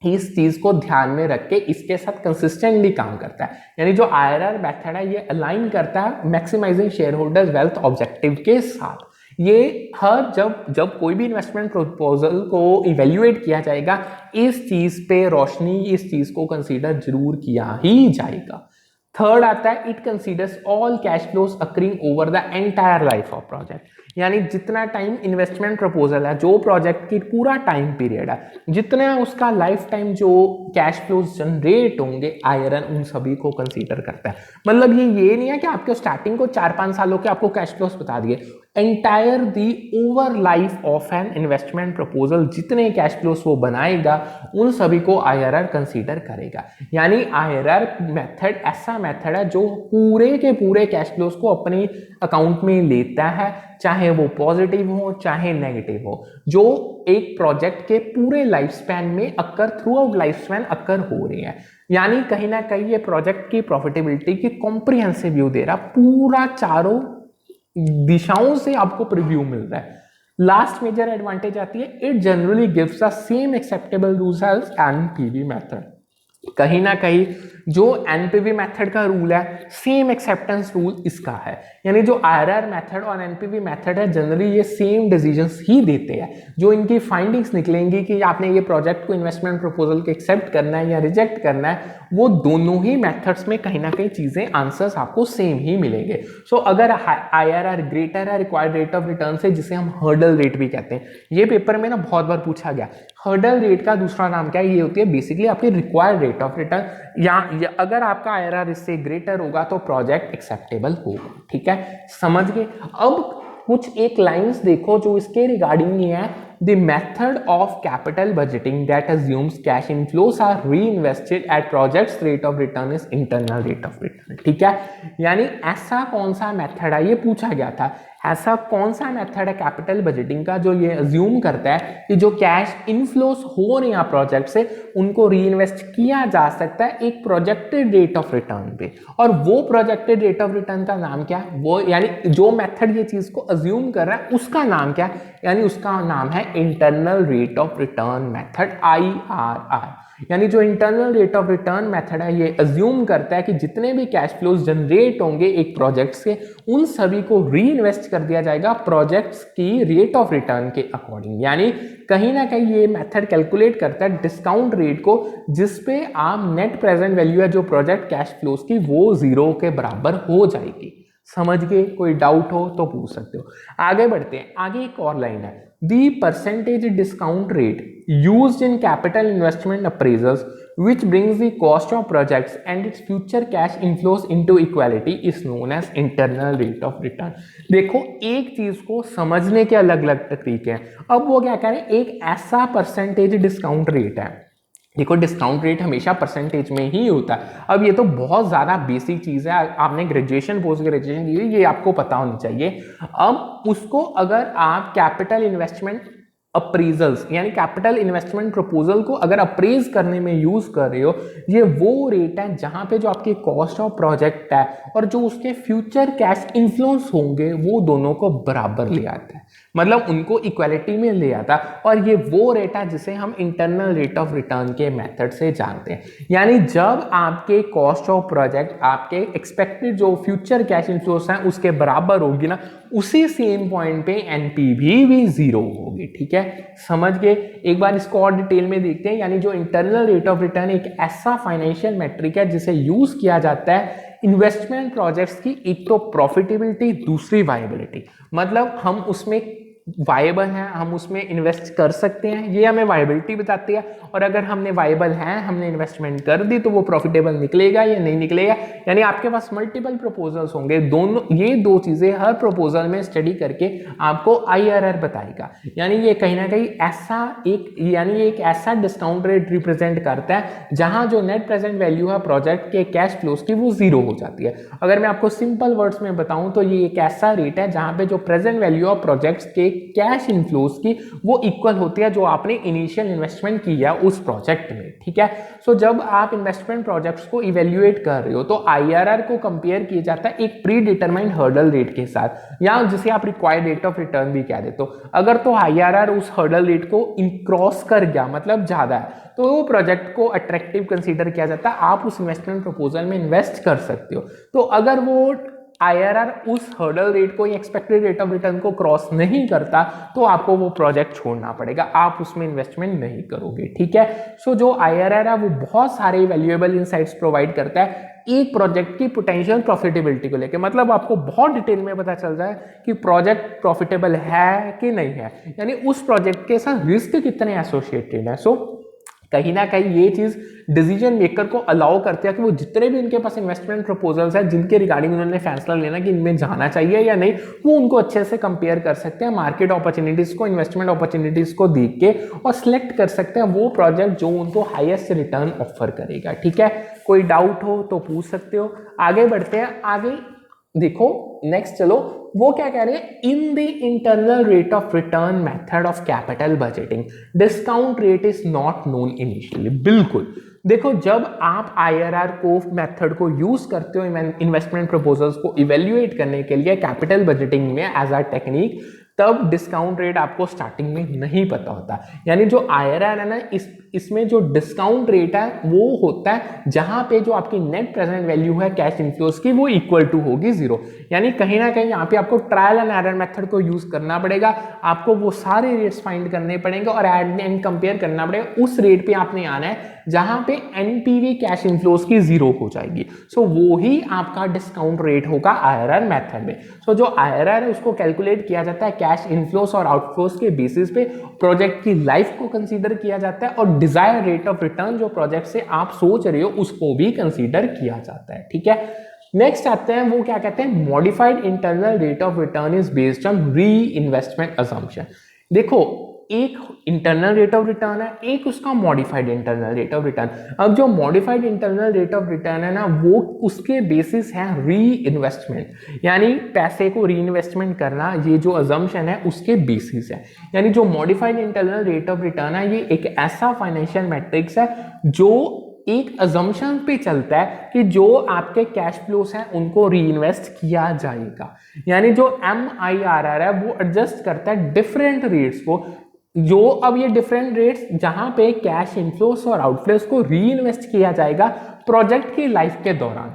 [SPEAKER 1] इस चीज को ध्यान में रख के इसके साथ कंसिस्टेंटली काम करता है। यानी जो आईआरआर मेथड है ये अलाइन करता है maximizing share holders wealth objective के साथ। ये हर जब कोई भी इन्वेस्टमेंट प्रपोजल को इवेल्युएट किया जाएगा इस चीज पे रोशनी, इस चीज को कंसीडर जरूर किया ही जाएगा। थर्ड आता है it considers all cash flows occurring over the entire life of project. यानी जितना टाइम इन्वेस्टमेंट प्रपोजल है, जो प्रोजेक्ट की पूरा टाइम पीरियड है, जितना उसका लाइफ टाइम जो कैश फ्लोज जनरेट होंगे आईआरआर उन सभी को कंसीडर करता है। मतलब ये नहीं है कि आपके स्टार्टिंग को 4-5 सालों के आपको कैश फ्लोज बता दिए, entire the over life of an investment proposal जितने कैश फ्लोस वो बनाएगा उन सभी को आईआरआर कंसीडर करेगा। यानी आईआरआर मेथड ऐसा मेथड है जो पूरे के पूरे कैश फ्लोस को अपने अकाउंट में लेता है, चाहे वो पॉजिटिव हो चाहे नेगेटिव हो, जो एक प्रोजेक्ट के पूरे लाइफ स्पैन में occur through out life span occur हो रही है। यानी कहीं ना कहीं ये प्रोजेक्ट की प्रॉफिटेबिलिटी की कॉम्प्रिहेंसिव व्यू दे रहा, पूरा चारों दिशाओं से आपको प्रीव्यू मिल रहा है। लास्ट मेजर एडवांटेज आती है it generally gives the same acceptable results and PV method. कहीं ना कहीं जो एनपीवी मेथड का रूल है सेम एक्सेप्टेंस रूल इसका है, यानी जो आईआरआर मेथड और एनपीवी मेथड है जनरली ये सेम डिसीजंस ही देते हैं। जो इनकी फाइंडिंग्स निकलेंगी कि आपने ये प्रोजेक्ट को इन्वेस्टमेंट प्रपोजल को एक्सेप्ट करना है या रिजेक्ट करना है, वो दोनों ही मेथड्स में कहीं ना कहीं चीजें आंसर्स आपको सेम ही मिलेंगे। सो अगर आईआरआर ग्रेटर है रिक्वायर्ड रेट ऑफ रिटर्न से, जिसे हम हर्डल रेट भी कहते हैं, ये पेपर में ना बहुत बार पूछा गया। हर्डल रेट का दूसरा नाम क्या है? ये होती है बेसिकली आपकी रिक्वायर्ड रेट ऑफ रिटर्न, या अगर आपका आईआरआर इससे ग्रेटर होगा तो प्रोजेक्ट एक्सेप्टेबल होगा। ठीक है, समझ गए। अब कुछ एक लाइंस देखो जो इसके रिगार्डिंग ही है। The method of capital budgeting that assumes cash inflows are reinvested at projects rate of return is internal rate of return. ठीक है, यानी ऐसा कौन सा मेथड है, ये पूछा गया था, ऐसा कौन सा मेथड है कैपिटल बजटिंग का जो ये अज्यूम करता है कि जो कैश इनफ्लोस हो रहे हैं प्रोजेक्ट से उनको रीइन्वेस्ट किया जा सकता है एक प्रोजेक्टेड रेट ऑफ रिटर्न पे। और वो प्रोजेक्टेड रेट ऑफ रिटर्न का नाम क्या है? वो यानी जो मेथड ये चीज को अज्यूम कर रहा है उसका नाम क्या है? यानी उसका नाम है internal rate of return method, IRR। यानी जो internal rate of return method है ये अज्यूम करता है कि जितने भी कैश फ्लोज जनरेट होंगे एक प्रोजेक्ट से उन सभी को रीइन्वेस्ट कर दिया जाएगा प्रोजेक्ट्स की रेट ऑफ रिटर्न के अकॉर्डिंग। यानी कहीं ना कहीं ये मेथड कैलकुलेट करता है डिस्काउंट रेट को, जिसपे आप नेट प्रेजेंट वैल्यू है जो प्रोजेक्ट कैश फ्लोज की वो 0 के बराबर हो जाएगी। समझ गए? कोई डाउट हो तो पूछ सकते हो। आगे बढ़ते हैं, आगे एक और लाइन है, the percentage discount rate used in capital investment appraisals which brings the cost of projects and its future cash inflows into equality is known as internal rate of return। देखो एक चीज को समझने के अलग अलग तरीके हैं। अब वो क्या करें, एक ऐसा परसेंटेज डिस्काउंट रेट है, देखो डिस्काउंट रेट हमेशा परसेंटेज में ही होता है। अब ये तो बहुत ज़्यादा बेसिक चीज़ है, आपने ग्रेजुएशन पोस्ट ग्रेजुएशन की ये आपको पता होनी चाहिए। अब उसको अगर आप कैपिटल इन्वेस्टमेंट अप्रेजल्स यानी कैपिटल इन्वेस्टमेंट प्रपोजल को अगर अप्रेज करने में यूज कर रहे हो, ये वो रेट है जहां पे जो आपकी कॉस्ट ऑफ प्रोजेक्ट है और जो उसके फ्यूचर कैश इन्फ्लुएंस होंगे वो दोनों को बराबर ले आता है, मतलब उनको इक्वालिटी में ले आता। और ये वो रेट है जिसे हम इंटरनल रेट ऑफ रिटर्न के मेथड से जानते हैं। यानी जब आपके कॉस्ट ऑफ प्रोजेक्ट आपके एक्सपेक्टेड जो फ्यूचर कैश इन्फ्लुएंस है उसके बराबर होगी ना, उसी सेम पॉइंट पे एनपीवी भी 0 होगी। ठीक है, समझ गए। एक बार इसको और डिटेल में देखते हैं। यानी जो इंटरनल रेट ऑफ रिटर्न एक ऐसा फाइनेंशियल मैट्रिक है जिसे यूज किया जाता है इन्वेस्टमेंट प्रोजेक्ट्स की, एक तो प्रॉफिटेबिलिटी, दूसरी वायबिलिटी। मतलब हम उसमें वायबल हैं, हम उसमें इन्वेस्ट कर सकते हैं, ये हमें वायबिलिटी बताती है। और अगर हमने वायबल हैं, हमने इन्वेस्टमेंट कर दी तो वो प्रॉफिटेबल निकलेगा या नहीं निकलेगा। यानी आपके पास मल्टीपल प्रपोजल्स होंगे, दोनों ये दो चीजें हर प्रपोजल में स्टडी करके आपको IRR बताएगा। यानी ये कहीं ना कहीं ऐसा एक ऐसा डिस्काउंट रेट रिप्रेजेंट करता है जहां जो नेट प्रेजेंट वैल्यू है प्रोजेक्ट के कैश फ्लोज की वो 0 हो जाती है। अगर मैं आपको सिंपल वर्ड्स में बताऊं तो ये एक ऐसा रेट है जहां पे जो प्रेजेंट वैल्यू ऑफ प्रोजेक्ट्स के कैश इनफ्लोस की वो इक्वल होती है जो आपने इनिशियल इन्वेस्टमेंट किया उस प्रोजेक्ट में। ठीक है, सो जब आप इन्वेस्टमेंट प्रोजेक्ट्स को इवेल्युएट कर रहे हो तो IRR को कंपेयर किया जाता है एक प्री डिटरमाइंड हर्डल रेट के साथ, या जिसे आप रिक्वायर्ड रेट ऑफ रिटर्न भी कह देते हो। अगर तो IRR उस हर्डल रेट को क्रॉस कर गया, मतलब ज्यादा है, तो वो प्रोजेक्ट को अट्रैक्टिव कंसीडर किया जाता है, आप उस इन्वेस्टमेंट प्रपोजल में इन्वेस्ट कर सकते हो। तो अगर वो IRR उस हर्डल रेट को या एक्सपेक्टेड रेट ऑफ रिटर्न को क्रॉस नहीं करता तो आपको वो प्रोजेक्ट छोड़ना पड़ेगा, आप उसमें इन्वेस्टमेंट नहीं करोगे। ठीक है, सो जो IRR है वो बहुत सारे वैल्यूएबल इनसाइट्स प्रोवाइड करता है एक प्रोजेक्ट की पोटेंशियल प्रॉफिटेबिलिटी को लेकर। मतलब आपको बहुत डिटेल में पता चल जाए कि प्रोजेक्ट प्रॉफिटेबल है कि नहीं है, यानी उस प्रोजेक्ट के साथ रिस्क कितने एसोसिएटेड है। सो कहीं ना कहीं ये चीज डिसीजन मेकर को अलाउ करते हैं कि वो जितने भी उनके पास इन्वेस्टमेंट प्रपोजल्स हैं जिनके रिगार्डिंग उन्होंने फैसला लेना कि इनमें जाना चाहिए या नहीं, वो उनको अच्छे से कंपेयर कर सकते हैं मार्केट अपॉर्चुनिटीज को, इन्वेस्टमेंट अपॉर्चुनिटीज को देख के, और सिलेक्ट कर सकते हैं वो प्रोजेक्ट जो उनको हाईएस्ट रिटर्न ऑफर करेगा। ठीक है, कोई डाउट हो तो पूछ सकते हो। आगे बढ़ते हैं, आगे देखो नेक्स्ट चलो, वो क्या कह रहे हैं, in the internal rate of return method of capital budgeting discount rate is not known initially. बिल्कुल, देखो जब आप IRR को मेथड को यूज करते हो इन्वेस्टमेंट प्रपोजल्स को इवेल्युएट करने के लिए कैपिटल बजटिंग में एज अ टेक्निक, तब डिस्काउंट रेट आपको स्टार्टिंग में नहीं पता होता। यानी जो IRR है ना, इसमें जो डिस्काउंट रेट है वो होता है जहां पे जो आपकी नेट प्रेजेंट वैल्यू है कैश इनफ्लोस की वो इक्वल टू होगी 0। यानी कहीं ना कहीं यहाँ पे आपको ट्रायल एंड एरर मेथड को यूज करना पड़ेगा, आपको वो सारे रेट्स फाइंड करने पड़ेंगे और एड एंड कंपेयर करना पड़ेगा। उस रेट पे आपने आना है जहां पे एनपीवी कैश इनफ्लोस की 0 हो जाएगी। सो वो ही आपका डिस्काउंट रेट होगा IRR मेथड में। सो जो IRR है उसको कैलकुलेट किया जाता है कैश इनफ्लोस और आउटफ्लोस के बेसिस पे, प्रोजेक्ट की लाइफ को कंसीडर किया जाता है और डिजायर रेट ऑफ रिटर्न जो प्रोजेक्ट से आप सोच रहे हो उसको भी कंसीडर किया जाता है। ठीक है, नेक्स्ट आते हैं, वो क्या कहते हैं, modified internal rate of return is based on री इन्वेस्टमेंट असम्पशन। देखो, एक इंटरनल रेट ऑफ रिटर्न है, एक उसका modified internal rate of return. अब जो modified internal rate of return है ना, वो उसके बेसिस है री इन्वेस्टमेंट, यानी पैसे को री इन्वेस्टमेंट करना, ये जो अजम्पशन है उसके बेसिस है। यानी जो modified internal rate of return है ये एक ऐसा फाइनेंशियल मैट्रिक्स है जो एक अजम्पशन पे चलता है कि जो आपके कैश फ्लोस हैं उनको री इन्वेस्ट किया जाएगा। यानी जो MIRR है वो एडजस्ट करता है डिफरेंट रेट्स को, जो अब ये डिफरेंट रेट्स जहां पे कैश इनफ्लोस और आउटफ्लोस को री इन्वेस्ट किया जाएगा प्रोजेक्ट की लाइफ के दौरान।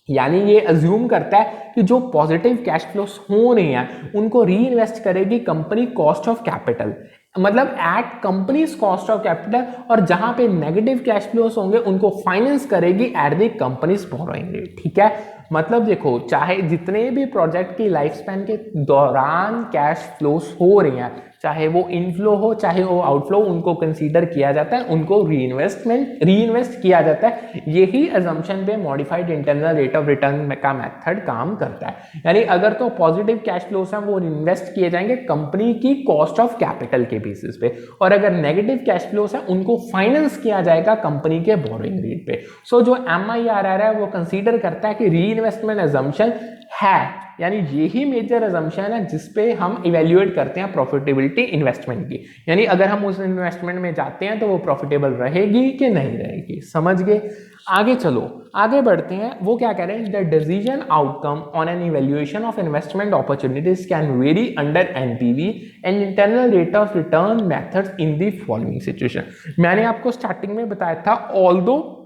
[SPEAKER 1] यानी ये अज्यूम करता है कि जो पॉजिटिव कैश फ्लोस हो रहे हैं उनको री इन्वेस्ट करेगी कंपनी कॉस्ट ऑफ कैपिटल, मतलब at companies cost of capital, और जहां पे नेगेटिव कैश फ्लोस होंगे उनको फाइनेंस करेगी at the companies borrowing rate. ठीक है, मतलब देखो, चाहे जितने भी प्रोजेक्ट की लाइफ स्पैन के दौरान कैश फ्लोस हो रहे हैं, चाहे वो इनफ्लो हो चाहे वो आउटफ्लो, उनको कंसीडर किया जाता है, उनको री इन्वेस्ट किया जाता है। यही अजम्पशन पे modified internal rate of return का मेथड काम करता है। यानी अगर तो पॉजिटिव कैश फ्लोस हैं वो इन्वेस्ट किए जाएंगे कंपनी की कॉस्ट ऑफ कैपिटल के बेसिस पे, और अगर नेगेटिव कैश फ्लोस हैं उनको फाइनेंस किया जाएगा कंपनी के बोरोइंग रेट पे। सो जो MIRR है वो कंसीडर करता है कि री इन्वेस्टमेंट अजम्पशन है, यानी यही मेजर अजम्पशन है जिसपे हम इवेल्युएट करते हैं प्रॉफिटेबिलिटी इन्वेस्टमेंट की। यानी अगर हम उस इन्वेस्टमेंट में जाते हैं तो वो प्रॉफिटेबल रहेगी कि नहीं रहेगी। समझ गए? आगे चलो, आगे बढ़ते हैं। वो क्या कह रहे हैं, the decision outcome on an evaluation of investment opportunities can very under NPV and internal rate of return methods in the following situation. मैंने आपको स्टार्टिंग में बताया था, ऑल्दो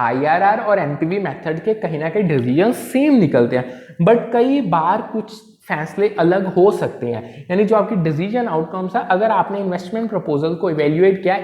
[SPEAKER 1] IRR और NPV मेथड के कहीं ना कहीं डिसीजन सेम निकलते हैं, बट कई बार कुछ फैसले अलग हो सकते हैं। यानी जो आपकी डिसीजन आउटकम्स है, अगर आपने इन्वेस्टमेंट प्रपोजल को इवेल्युएट किया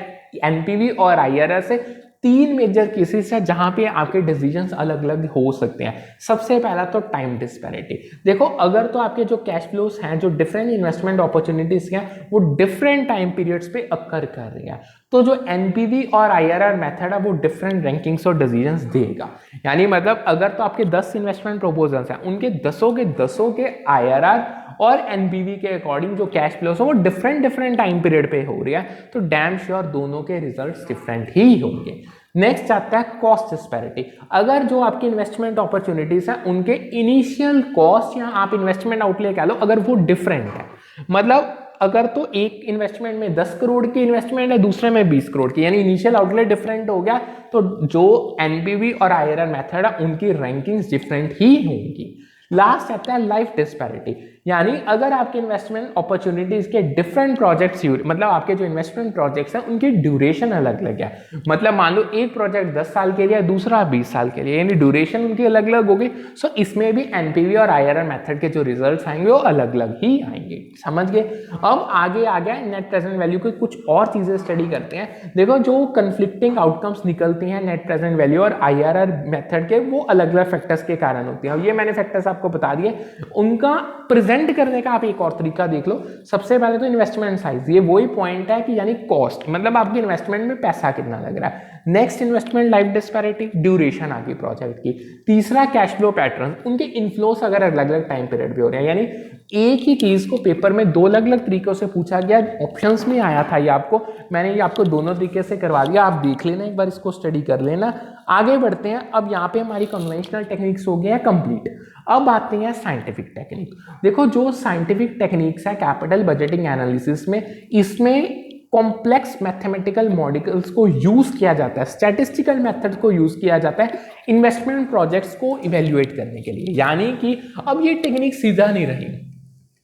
[SPEAKER 1] NPV और IRR से, 3 मेजर केसेस है जहां पे आपके डिसीजंस अलग अलग हो सकते हैं। सबसे पहला तो टाइम डिस्पैरिटी। देखो, अगर तो आपके जो कैश फ्लोस हैं, जो डिफरेंट इन्वेस्टमेंट अपॉर्चुनिटीज हैं, वो डिफरेंट टाइम पीरियड्स पे अकर कर रही है, तो जो NPV और IRR मेथड है वो डिफरेंट रैंकिंग्स और डिसीजंस देगा। यानी मतलब अगर तो आपके 10 इन्वेस्टमेंट प्रपोजल्स हैं, उनके 10 के IRR और NPV के अकॉर्डिंग जो कैश फ्लोस हो वो डिफरेंट टाइम पीरियड पे हो रही है, तो डैम श्योर दोनों के रिजल्ट्स डिफरेंट ही होंगे। नेक्स्ट आता है कॉस्ट डिस्पैरिटी। अगर जो आपकी इन्वेस्टमेंट अपॉर्चुनिटीज हैं उनके इनिशियल कॉस्ट या आप इन्वेस्टमेंट आउटले कह लो, अगर वो डिफरेंट है, मतलब अगर तो एक इन्वेस्टमेंट में 10 करोड़ की इन्वेस्टमेंट है, दूसरे में 20 करोड़ की, यानी इनिशियल आउटले डिफरेंट हो गया, तो जो NPV और IRR मेथड है उनकी रैंकिंग्स डिफरेंट ही होंगी। लास्ट आता है लाइफ डिस्पैरिटी। यानी अगर आपके इन्वेस्टमेंट अपॉर्चुनिटीज के डिफरेंट प्रोजेक्ट्स, मतलब आपके जो इन्वेस्टमेंट प्रोजेक्ट्स हैं उनकी ड्यूरेशन अलग अलग है, मतलब मान लो एक प्रोजेक्ट 10 साल के लिए, दूसरा 20 साल के लिए, यानी ड्यूरेशन उनकी अलग अलग होगी। सो इसमें भी NPV और IRR मेथड के जो रिजल्ट्स आएंगे वो अलग अलग ही आएंगे। समझ गए? अब आगे आ गया नेट प्रेजेंट वैल्यू की कुछ और चीजें स्टडी करते हैं। देखो, जो कंफ्लिक्टिंग आउटकम्स निकलती हैं नेट प्रेजेंट वैल्यू और IRR मेथड के, वो अलग अलग फैक्टर्स के कारण होती हैं, और ये मैंने फैक्टर्स आपको बता दिए। उनका प्रेजेंट करने का आप एक और तरीका देख लो। सबसे पहले तो इन्वेस्टमेंट साइज, ये वही पॉइंट है कि यानी कॉस्ट, मतलब आपके इन्वेस्टमेंट में पैसा कितना लग रहा है। Next investment life disparity, duration आपकी प्रोजेक्ट की। तीसरा कैश फ्लो पैटर्न, उनके इनफ्लोस अगर अलग अलग टाइम पीरियड पे हो रहे हैं, यानी एक ही चीज को पेपर में 2 अलग अलग तरीकों से पूछा गया, ऑप्शंस में आया था ये आपको, मैंने ये आपको दोनों तरीके से करवा दिया, आप देख लेना एक बार, इसको स्टडी कर लेना। आगे बढ़ते हैं। अब यहाँ पे हमारी कन्वेंशनल टेक्निक्स हो गए हैं कंप्लीट। अब आते हैं साइंटिफिक टेक्निक। देखो, जो साइंटिफिक टेक्निक्स है कैपिटल बजटिंग एनालिसिस में, इसमें कॉम्प्लेक्स मैथमेटिकल मॉडल्स को यूज किया जाता है, स्टैटिस्टिकल मेथड को यूज किया जाता है इन्वेस्टमेंट प्रोजेक्ट्स को इवेल्युएट करने के लिए। यानी कि अब ये टेक्निक सीधा नहीं रही,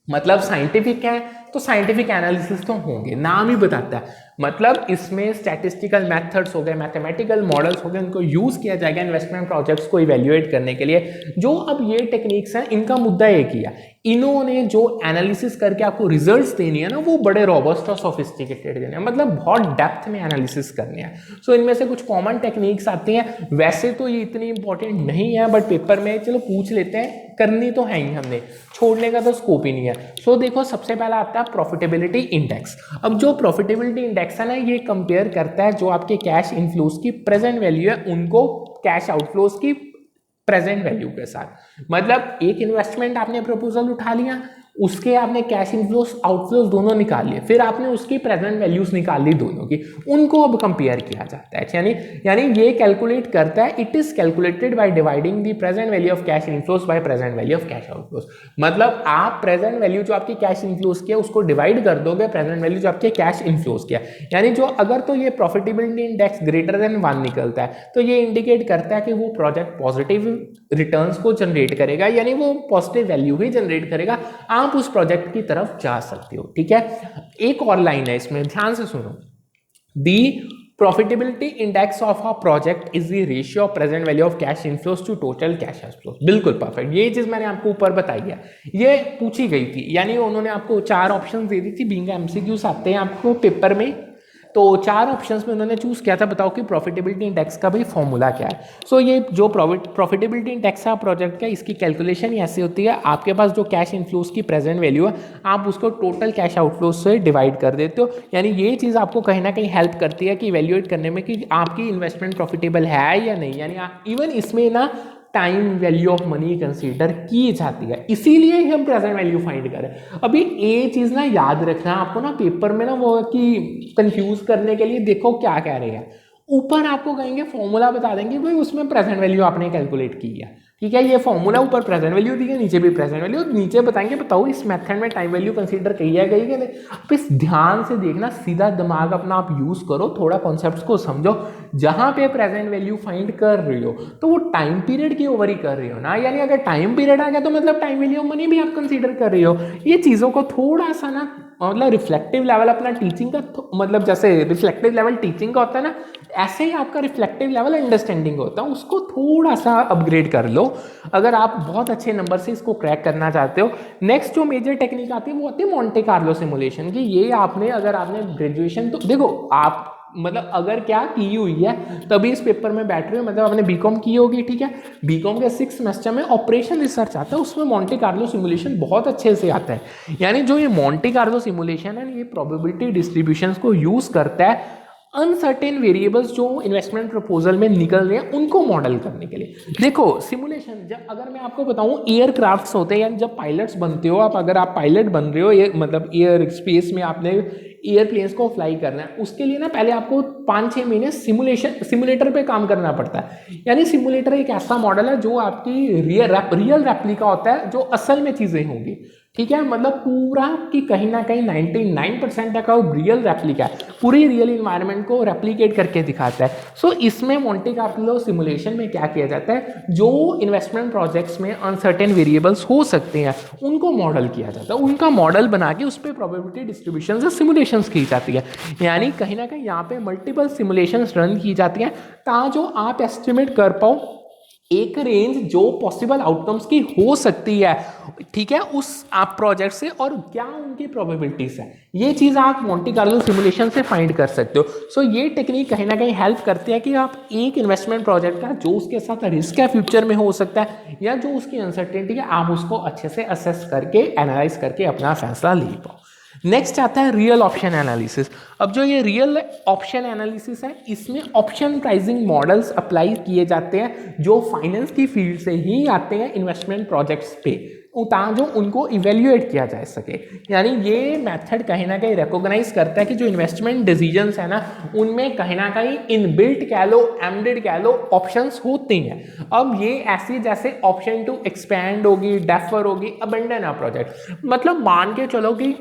[SPEAKER 1] मतलब साइंटिफिक है तो साइंटिफिक एनालिसिस तो होंगे, नाम ही बताता है। मतलब इसमें स्टैटिस्टिकल मेथड्स हो गए, मैथमेटिकल मॉडल्स हो गए, उनको यूज किया जाएगा इन्वेस्टमेंट प्रोजेक्ट्स को इवेल्युएट करने के लिए। जो अब ये टेक्निक्स हैं, इनका मुद्दा एक ही है, इन्होंने जो एनालिसिस करके आपको रिजल्ट्स देनी है ना, वो बड़े रॉबस्ट और सोफिस्टिकेटेड देने हैं, मतलब बहुत डेप्थ में एनालिसिस करनी है। सो इनमें से कुछ कॉमन टेक्निक्स आती हैं, वैसे तो ये इतनी इंपॉर्टेंट नहीं है, बट पेपर में चलो पूछ लेते हैं, करनी तो है ही, हमने छोड़ने का तो स्कोप ही नहीं है। सो देखो, सबसे पहला आता है प्रॉफिटेबिलिटी इंडेक्स। अब जो प्रॉफिटेबिलिटी इंडेक्स है ना, ये कंपेयर करता है जो आपके कैश इनफ्लोज की प्रेजेंट वैल्यू है उनको कैश आउटफ्लोज की प्रेजेंट वैल्यू के साथ। मतलब एक इन्वेस्टमेंट आपने प्रपोजल उठा लिया, उसके आपने कैश इनफ्लोस आउटफ्लोस दोनों निकाल लिए, फिर आपने उसकी प्रेजेंट वैल्यूज निकाल ली दोनों की, उनको अब कंपेयर किया जाता है। यानी ये कैलकुलेट करता है, it is calculated by dividing the present value of cash inflows by present value of cash outflows. मतलब आप प्रेजेंट वैल्यू जो आपकी कैश इनफ्लोस की है उसको डिवाइड कर दोगे प्रेजेंट वैल्यू जो आपके कैश इनफ्लोस की है। यानी जो अगर तो ये प्रॉफिटेबिलिटी इंडेक्स ग्रेटर देन 1 निकलता है तो ये इंडिकेट करता है कि वो प्रोजेक्ट पॉजिटिव रिटर्न्स को जनरेट करेगा, यानी वो पॉजिटिव वैल्यू ही जनरेट करेगा, आप उस प्रोजेक्ट की तरफ जा सकते हो। ठीक है, एक और लाइन है इसमें, ध्यान से सुनो। The profitability index of a project is the ratio of present value of cash inflows to total cash outflows. बिल्कुल परफेक्ट, ये चीज मैंने आपको ऊपर बताई है, ये पूछी गई थी, यानी उन्होंने आपको 4 ऑप्शन दे दी थी, बीइंग एमसीक्यूज आते हैं आपको पेपर में, तो 4 ऑप्शंस में उन्होंने चूज किया था, बताओ कि प्रॉफिटेबिलिटी इंडेक्स का भाई फॉर्मूला क्या है। सो ये जो प्रॉफिटेबिलिटी इंडेक्स है प्रोजेक्ट का, इसकी कैलकुलेशन ऐसी होती है, आपके पास जो कैश इनफ्लोस की प्रेजेंट वैल्यू है आप उसको टोटल कैश आउटफ्लोस से डिवाइड कर देते हो। यानी ये चीज़ आपको कहीं ना कहीं हेल्प करती है कि इवैल्यूएट करने में कि आपकी इन्वेस्टमेंट प्रॉफिटेबल है या नहीं। यानी इवन इसमें ना time value of money consider की जाती है, इसीलिए हम प्रेजेंट वैल्यू फाइंड करें। अभी ये चीज ना याद रखना आपको, ना पेपर में ना वो कि कंफ्यूज करने के लिए देखो क्या कह रहे हैं, ऊपर आपको कहेंगे फॉर्मूला बता देंगे भाई उसमें प्रेजेंट वैल्यू आपने कैलकुलेट की है। ठीक है, ये फॉर्मूला ऊपर प्रेजेंट वैल्यू दी है, नीचे भी प्रेजेंट वैल्यू, नीचे बताएंगे बताओ इस मेथड में टाइम वैल्यू कंसीडर की है गई कि नहीं। आप इस ध्यान से देखना, सीधा दिमाग अपना आप यूज करो, थोड़ा कॉन्सेप्ट्स को समझो। जहां पे प्रेजेंट वैल्यू फाइंड कर रही हो तो वो टाइम पीरियड के ओवर ही कर रही हो ना, यानी अगर टाइम पीरियड आ गया तो मतलब टाइम वैल्यू ऑफ मनी भी आप कंसीडर कर रही हो। ये चीजों को थोड़ा सा ना, मतलब रिफ्लेक्टिव लेवल अपना टीचिंग का, मतलब जैसे रिफ्लेक्टिव लेवल टीचिंग का होता है ना, ऐसे ही आपका रिफ्लेक्टिव लेवल अंडरस्टैंडिंग होता है, उसको थोड़ा सा अपग्रेड कर लो अगर आप बहुत अच्छे नंबर से इसको क्रैक करना चाहते हो। नेक्स्ट जो मेजर टेक्निक आती है वो आती है मोंटे कार्लो सिमुलेशन की। ये आपने, अगर आपने ग्रेजुएशन, तो देखो आप मतलब अगर क्या की हुई है तभी इस पेपर में बैठ रहे हो, मतलब आपने बीकॉम की होगी, ठीक है, बीकॉम के 6 सेमेस्टर में ऑपरेशन रिसर्च आता है, उसमें मोंटे कार्लो सिमुलेशन बहुत अच्छे से आता है। यानी जो ये मोंटे कार्लो सिमुलेशन है, ये प्रोबेबिलिटी डिस्ट्रीब्यूशंस को यूज करता है अनसर्टेन वेरिएबल्स जो इन्वेस्टमेंट प्रपोजल में निकल रहे हैं उनको मॉडल करने के लिए। देखो सिमुलेशन, जब अगर मैं आपको बताऊं एयरक्राफ्ट्स होते हैं, यानी जब पायलट्स बनते हो आप, अगर आप पायलट बन रहे हो, ये मतलब एयर स्पेस में आपने एयरप्लेन्स को फ्लाई करना है, उसके लिए ना पहले आपको 5-6 महीने सिमुलेटर पे काम करना पड़ता है। यानी सिमुलेटर एक ऐसा मॉडल है जो आपकी रियल रेप्लिका होता है, जो असल में चीजें होंगी। ठीक है, मतलब पूरा कि कहीं ना कहीं 99% का रियल रेप्लिका है, पूरी रियल इन्वायरमेंट को रेप्लिकेट करके दिखाता है। सो इसमें मोंटे कार्लो सिमुलेशन में क्या किया जाता है, जो इन्वेस्टमेंट प्रोजेक्ट्स में अनसर्टेन वेरिएबल्स हो सकते हैं उनको मॉडल किया जाता है, उनका मॉडल बना के उस पर प्रोबेबिलिटी डिस्ट्रीब्यूशन से सिमुलेशंस की जाती है। यानी कहीं ना कहीं यहाँ पे मल्टीपल सिमुलेशंस रन की जाती हैं ताकि जो आप एस्टिमेट कर पाओ एक रेंज जो पॉसिबल आउटकम्स की हो सकती है, ठीक है, उस आप प्रोजेक्ट से, और क्या उनकी प्रोबेबिलिटीज है, ये चीज आप मोंटे कार्लो सिमुलेशन से फाइंड कर सकते हो। सो ये टेक्निक कहीं ना कहीं हेल्प करती है कि आप एक इन्वेस्टमेंट प्रोजेक्ट का जो उसके साथ रिस्क है फ्यूचर में हो सकता है, या जो उसकी अनसर्टेनिटी है, आप उसको अच्छे से असेस करके एनालाइज करके अपना फैसला ले पाओ। नेक्स्ट आता है रियल ऑप्शन एनालिसिस। अब जो ये रियल ऑप्शन एनालिसिस है, इसमें ऑप्शन प्राइसिंग मॉडल्स अप्लाई किए जाते हैं जो फाइनेंस की फील्ड से ही आते हैं इन्वेस्टमेंट प्रोजेक्ट्स पे, जो उनको इवेल्युएट किया जा सके। यानी ये मेथड कहीं ना कहीं रिकॉग्नाइज करता है कि जो इन्वेस्टमेंट डिसीजंस है ना, उनमें कहीं ना कहीं इनबिल्ट कह लो, एम्बेडेड कह लो, ऑप्शंस होते हैं। अब ये ऐसी जैसे ऑप्शन टू एक्सपैंड होगी, डेफर होगी, अबंडन अ प्रोजेक्ट, मतलब मान के चलो कि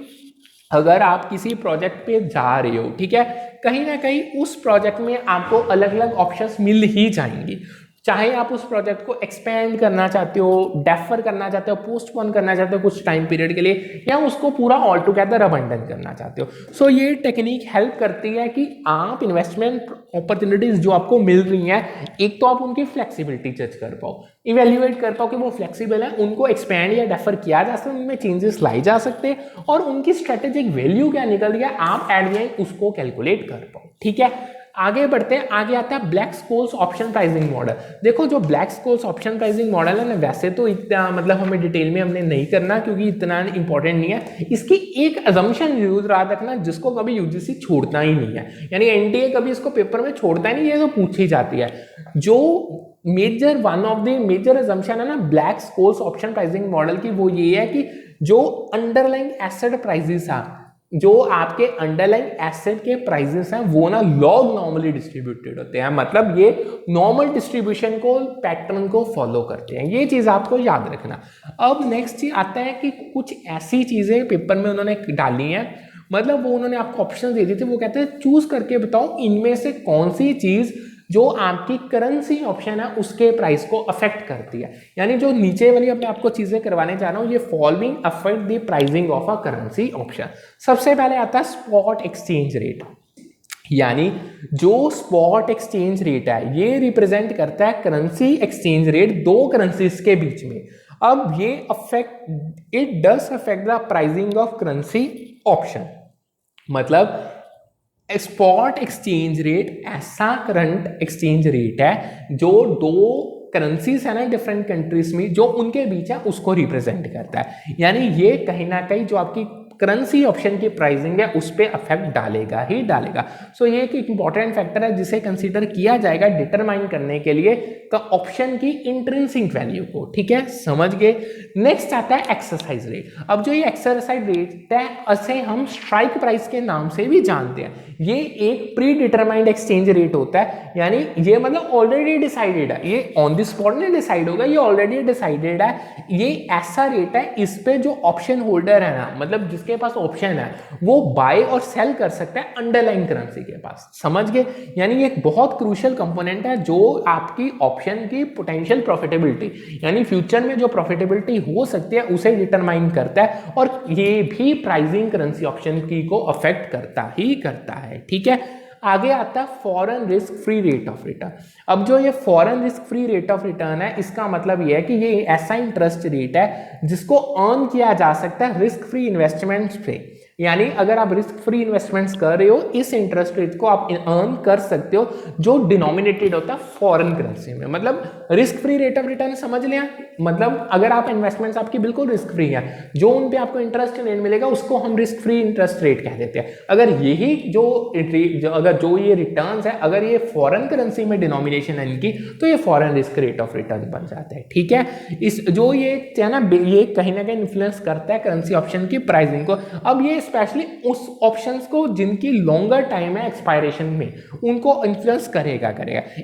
[SPEAKER 1] अगर आप किसी प्रोजेक्ट पे जा रहे हो, ठीक है, कहीं ना कहीं उस प्रोजेक्ट में आपको अलग अलग ऑप्शंस मिल ही जाएंगी। चाहे आप उस प्रोजेक्ट को एक्सपेंड करना चाहते हो, डेफर करना चाहते हो, पोस्टपोन करना चाहते हो कुछ टाइम पीरियड के लिए, या उसको पूरा ऑल टुगेदर अबंडन करना चाहते हो। सो ये टेक्निक हेल्प करती है कि आप इन्वेस्टमेंट अपॉर्चुनिटीज जो आपको मिल रही हैं, एक तो आप उनकी फ्लेक्सिबिलिटी जज कर पाओ, इवेल्युएट कर पाओ कि वो फ्लेक्सिबल है, उनको एक्सपेंड या डेफर किया जा सकता है, उनमें चेंजेस लाई जा सकते हैं, और उनकी स्ट्रेटेजिक वैल्यू क्या निकल रही है आप एट द एंड उसको कैलकुलेट कर पाओ। ठीक है, आगे बढ़ते हैं। आगे आता है Black Scholes option pricing model. देखो जो Black Scholes option pricing model है ना, वैसे तो इतना मतलब हमें डिटेल में हमने नहीं करना क्योंकि इतना इंपॉर्टेंट नहीं है। इसकी एक अजम्पशन जरूर याद रखना जिसको कभी यूजीसी छोड़ता ही नहीं है, यानी एनटीए कभी इसको पेपर में छोड़ता ही नहीं है, तो पूछी जाती है। जो major one of the major assumption है ना Black Scholes option pricing model की, वो ये है कि जो अंडरलाइंग एसेट प्राइसेस है, जो आपके अंडरलाइंग एसेट के प्राइसेस हैं, वो ना लॉग नॉर्मली डिस्ट्रीब्यूटेड होते हैं, मतलब ये नॉर्मल डिस्ट्रीब्यूशन को पैटर्न को फॉलो करते हैं। ये चीज आपको याद रखना। अब नेक्स्ट चीज आता है कि कुछ ऐसी चीजें पेपर में उन्होंने डाली हैं, मतलब वो उन्होंने आपको ऑप्शन दे दिए थे, वो कहते हैं चूज करके बताओ इनमें से कौन सी चीज जो आपकी करेंसी ऑप्शन है उसके प्राइस को अफेक्ट करती है। यानी जो नीचे वाली मैं आपको चीजें करवाने जा रहा हूं, ये following affect the pricing of a currency option. सबसे पहले आता है स्पॉट एक्सचेंज रेट, यानी जो स्पॉट एक्सचेंज रेट है ये रिप्रेजेंट करता है करेंसी एक्सचेंज रेट दो करेंसीज के बीच में। अब ये it does affect the pricing of currency option, मतलब स्पॉट एक्सचेंज रेट ऐसा करंट एक्सचेंज रेट है जो दो करेंसीज है ना डिफरेंट कंट्रीज में, जो उनके बीच है उसको रिप्रेजेंट करता है। यानी ये कहीं ना कहीं जो आपकी करेंसी ऑप्शन की प्राइसिंग है उस पर अफेक्ट डालेगा ही डालेगा। सो ये एक इंपॉर्टेंट फैक्टर है जिसे कंसीडर किया जाएगा डिटरमाइन करने के लिए का ऑप्शन की इंट्रिंसिक वैल्यू को। ठीक है, समझ गए। नेक्स्ट आता है एक्सरसाइज रेट। अब जो ये एक्सरसाइज रेट है इसे हम स्ट्राइक प्राइस के नाम से भी जानते हैं। ये एक प्री डिटरमाइंड एक्सचेंज रेट होता है, यानी ये मतलब ऑलरेडी डिसाइडेड है, ये ऑन द स्पॉट नहीं डिसाइड होगा, ये ऑलरेडी डिसाइडेड है। ये ऐसा रेट है इस पे जो ऑप्शन होल्डर है ना, मतलब जिसके पास ऑप्शन है वो बाय और सेल कर सकता है अंडरलाइन करेंसी के पास। समझ गए, यानी ये एक बहुत क्रूशियल कंपोनेंट है जो आपकी ऑप्शन की पोटेंशियल प्रॉफिटेबिलिटी, यानी फ्यूचर में जो प्रॉफिटेबिलिटी हो सकती है उसे डिटरमाइन करता है, और ये भी प्राइसिंग करेंसी ऑप्शन की को अफेक्ट करता ही करता है। ठीक है, आगे आता है foreign risk free rate of return. अब जो ये foreign risk free rate of return है, इसका मतलब ये है कि ये ऐसा इंटरेस्ट रेट है जिसको अर्न किया जा सकता है रिस्क फ्री इन्वेस्टमेंट्स पे। यानी अगर आप रिस्क फ्री इन्वेस्टमेंट्स कर रहे हो, इस इंटरेस्ट रेट को आप अर्न कर सकते हो जो डिनोमिनेटेड होता है फॉरेन करेंसी में। मतलब risk free rate of return समझ लिया, मतलब अगर आप इन्वेस्टमेंट्स आपकी बिल्कुल रिस्क फ्री है, जो उन पे आपको इंटरेस्ट रेट मिलेगा उसको हम रिस्क फ्री इंटरेस्ट रेट कह देते हैं। अगर यही जो ये रिटर्न्स है अगर ये फॉरेन करेंसी में डिनोमिनेशन है इनकी, तो ये foreign risk rate of return बन जाते हैं। ठीक है, इस जो ये है ना, ये कहीं ना कहीं इन्फ्लुएंस करता है करेंसी ऑप्शन की प्राइसिंग को। अब ये स्पेशली उस ऑप्शंस को जिनकी लॉन्गर टाइम है एक्सपायरेशन में, उनको इन्फ्लुएंस करेगा।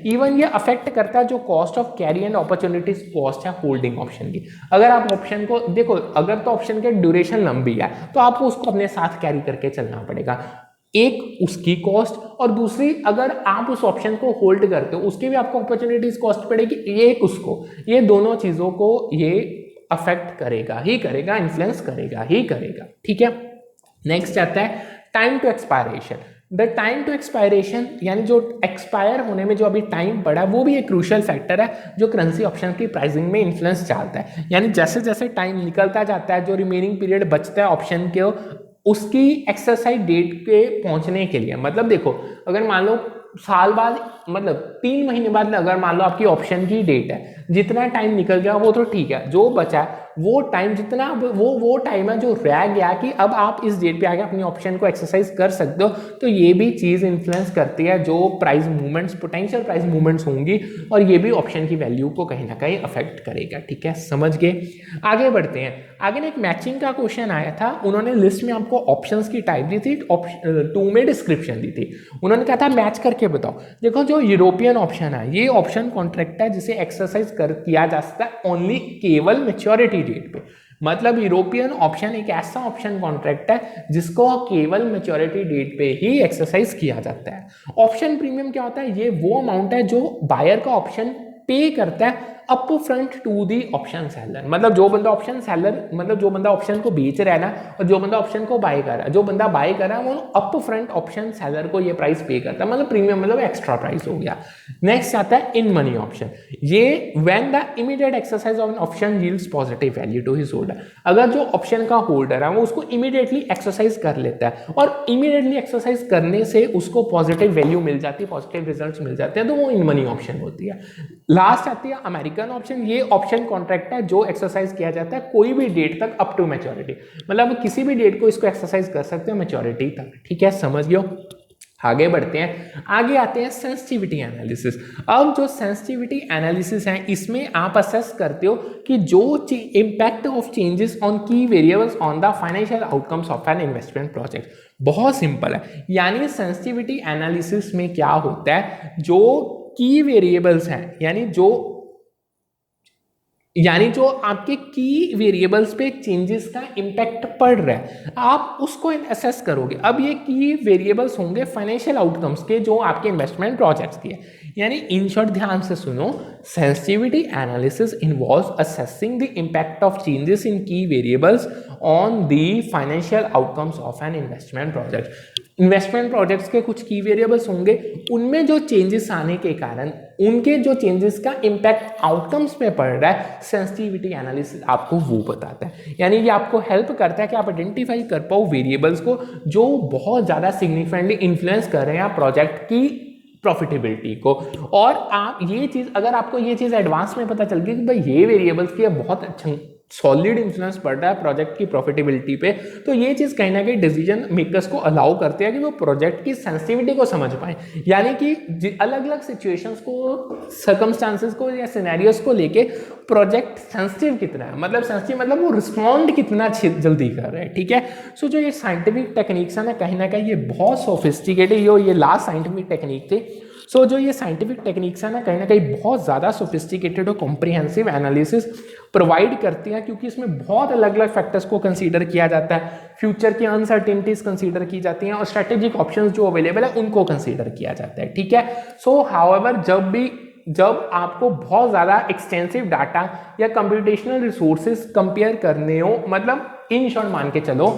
[SPEAKER 1] इवन ये अफेक्ट करता है जो cost of carry and opportunities cost है होल्डिंग ऑप्शन की। अगर आप ऑप्शन को देखो, अगर तो ऑप्शन की ड्यूरेशन लंबी है तो आपको उसको अपने साथ कैरी करके चलना पड़ेगा, एक उसकी कॉस्ट, और दूसरी अगर आप उस ऑप्शन को होल्ड करते हो उसकी भी आपको अपॉर्चुनिटीज कॉस्ट पड़ेगी, एक उसको, ये दोनों चीजों को ये अफेक्ट करेगा ही करेगा, इन्फ्लुएंस करेगा ही करेगा। ठीक है, नेक्स्ट आता है time to expiration. The time to expiration यानी जो एक्सपायर होने में जो अभी टाइम पड़ा वो भी एक क्रूशियल फैक्टर है जो करेंसी ऑप्शन की प्राइसिंग में इन्फ्लुएंस डालता है। यानी जैसे जैसे टाइम निकलता जाता है, जो रिमेनिंग पीरियड बचता है ऑप्शन के उसकी एक्सरसाइज डेट के पहुंचने के लिए, मतलब देखो अगर मान लो साल बाद, मतलब 3 महीने बाद अगर मान लो आपकी ऑप्शन की डेट है, जितना टाइम निकल गया वो तो ठीक है, जो बचा वो टाइम जितना वो टाइम है जो रह गया कि अब आप इस डेट पे आके अपनी ऑप्शन को एक्सरसाइज कर सकते हो, तो ये भी चीज इन्फ्लुएंस करती है जो price movements, potential price movements होंगी, और ये भी ऑप्शन की वैल्यू को कहीं ना कहीं अफेक्ट करेगा। ठीक है, समझ गए। आगे बढ़ते हैं। आगे ना एक मैचिंग का क्वेश्चन आया था, उन्होंने लिस्ट में आपको ऑप्शंस की टाइप दी थी, 2 में डिस्क्रिप्शन दी थी, उन्होंने कहा था मैच करके बताओ। देखो जो यूरोपियन ऑप्शन है ये ऑप्शन कॉन्ट्रैक्ट है जिसे एक्सरसाइज किया जा सकता है ओनली केवल मैच्योरिटी डेट पे। मतलब यूरोपियन ऑप्शन एक ऐसा ऑप्शन कॉन्ट्रैक्ट है जिसको केवल मैच्योरिटी डेट पे ही एक्सरसाइज किया जाता है। ऑप्शन प्रीमियम क्या होता है? ये वो अमाउंट है जो बायर का ऑप्शन पे करता है up front to the option seller. मतलब जो बंदा ऑप्शन सेलर, मतलब जो बंदा ऑप्शन को बेच रहा है ना, और जो बंदा ऑप्शन को बाय कर रहा है, जो बंदा बाय कर रहा है वो अप फ्रंट ऑप्शन सेलर को ये प्राइस पे करता है, मतलब प्रीमियम, मतलब एक्स्ट्रा प्राइस हो गया। नेक्स्ट आता है इन मनी ऑप्शन। ये when the immediate exercise of an option yields positive value to his holder. अगर जो ऑप्शन का होल्डर है वो उसको इमीडिएटली एक्सरसाइज कर लेता है और इमीडिएटली एक्सरसाइज करने से उसको पॉजिटिव वैल्यू मिल जाती है, पॉजिटिव रिजल्ट्स मिल जाते हैं, तो वो इन मनी ऑप्शन होती है। लास्ट आती है अमेरिकन ऑप्शन। ये ऑप्शन कॉन्ट्रैक्ट है जो एक्सरसाइज किया जाता है कोई भी डेट तक अप टू मैच्योरिटी, मतलब किसी भी डेट को इसको एक्सरसाइज कर सकते हो मैच्योरिटी तक। ठीक है, समझ गए? आगे बढ़ते हैं, आगे आते हैं सेंसिटिविटी एनालिसिस। अब जो सेंसिटिविटी एनालिसिस है इसमें आप असेस करते हो कि जो इम्पैक्ट ऑफ चेंजेस ऑन की variables on the financial outcomes of an investment project. बहुत सिंपल है, यानी सेंसिटिविटी एनालिसिस में क्या होता है, जो की वेरिएबल्स हैं, यानी जो आपके की वेरिएबल्स पे चेंजेस का इंपैक्ट पड़ रहा है, आप उसको असेस करोगे। अब ये की वेरिएबल्स होंगे फाइनेंशियल आउटकम्स के जो आपके इन्वेस्टमेंट प्रोजेक्ट्स की है। यानी इन शॉर्ट ध्यान से सुनो, sensitivity analysis involves assessing the impact of changes in key variables on the financial outcomes of an investment project. Investment projects के कुछ की वेरिएबल्स होंगे, उनमें जो चेंजेस आने के कारण उनके जो चेंजेस का इंपैक्ट आउटकम्स पे पड़ रहा है, सेंसिटिविटी एनालिसिस आपको वो बताता है। यानी ये आपको हेल्प करता है कि आप आइडेंटिफाई कर पाओ वेरिएबल्स को जो बहुत ज़्यादा सिग्निफिकेंटली इन्फ्लुएंस कर रहे हैं आप प्रोजेक्ट की प्रॉफिटेबिलिटी को। और आप ये चीज़, अगर आपको ये चीज़ एडवांस में पता चल गई कि भाई ये वेरिएबल्स की बहुत अच्छा सॉलिड इन्फ्लुएंस पड़ रहा है प्रोजेक्ट की प्रॉफिटेबिलिटी पे, तो ये चीज़ कहीं ना कहीं डिसीजन मेकर्स को अलाउ करते हैं कि वो प्रोजेक्ट की सेंसिटिविटी को समझ पाए। यानी कि अलग अलग सिचुएशंस को, सर्कमस्टांसेस को या सिनेरियोस को लेके प्रोजेक्ट सेंसिटिव कितना है, मतलब सेंसिटिव मतलब वो रिस्पॉन्ड कितना जल्दी कर रहे हैं। ठीक है, सो जो ये साइंटिफिक टेक्निक्स है ना कहीं ये बहुत सोफिस्टिकेटेड, ये लास्ट साइंटिफिक टेक्निक थी। सो जो ये साइंटिफिक टेक्निक्स है ना कहीं बहुत ज़्यादा सोफिस्टिकेटेड और कॉम्प्रिहेंसिव एनालिसिस प्रोवाइड करती हैं, क्योंकि इसमें बहुत अलग अलग फैक्टर्स को कंसीडर किया जाता है, फ्यूचर की अनसर्टेनिटीज कंसीडर की जाती हैं और स्ट्रेटेजिक ऑप्शंस जो अवेलेबल है उनको कंसीडर किया जाता है। ठीक है, सो हाउएवर जब आपको बहुत ज़्यादा एक्सटेंसिव डाटा या कंप्यूटेशनल रिसोर्सेज कंपेयर करने हो, मतलब इन शॉर्ट मान के चलो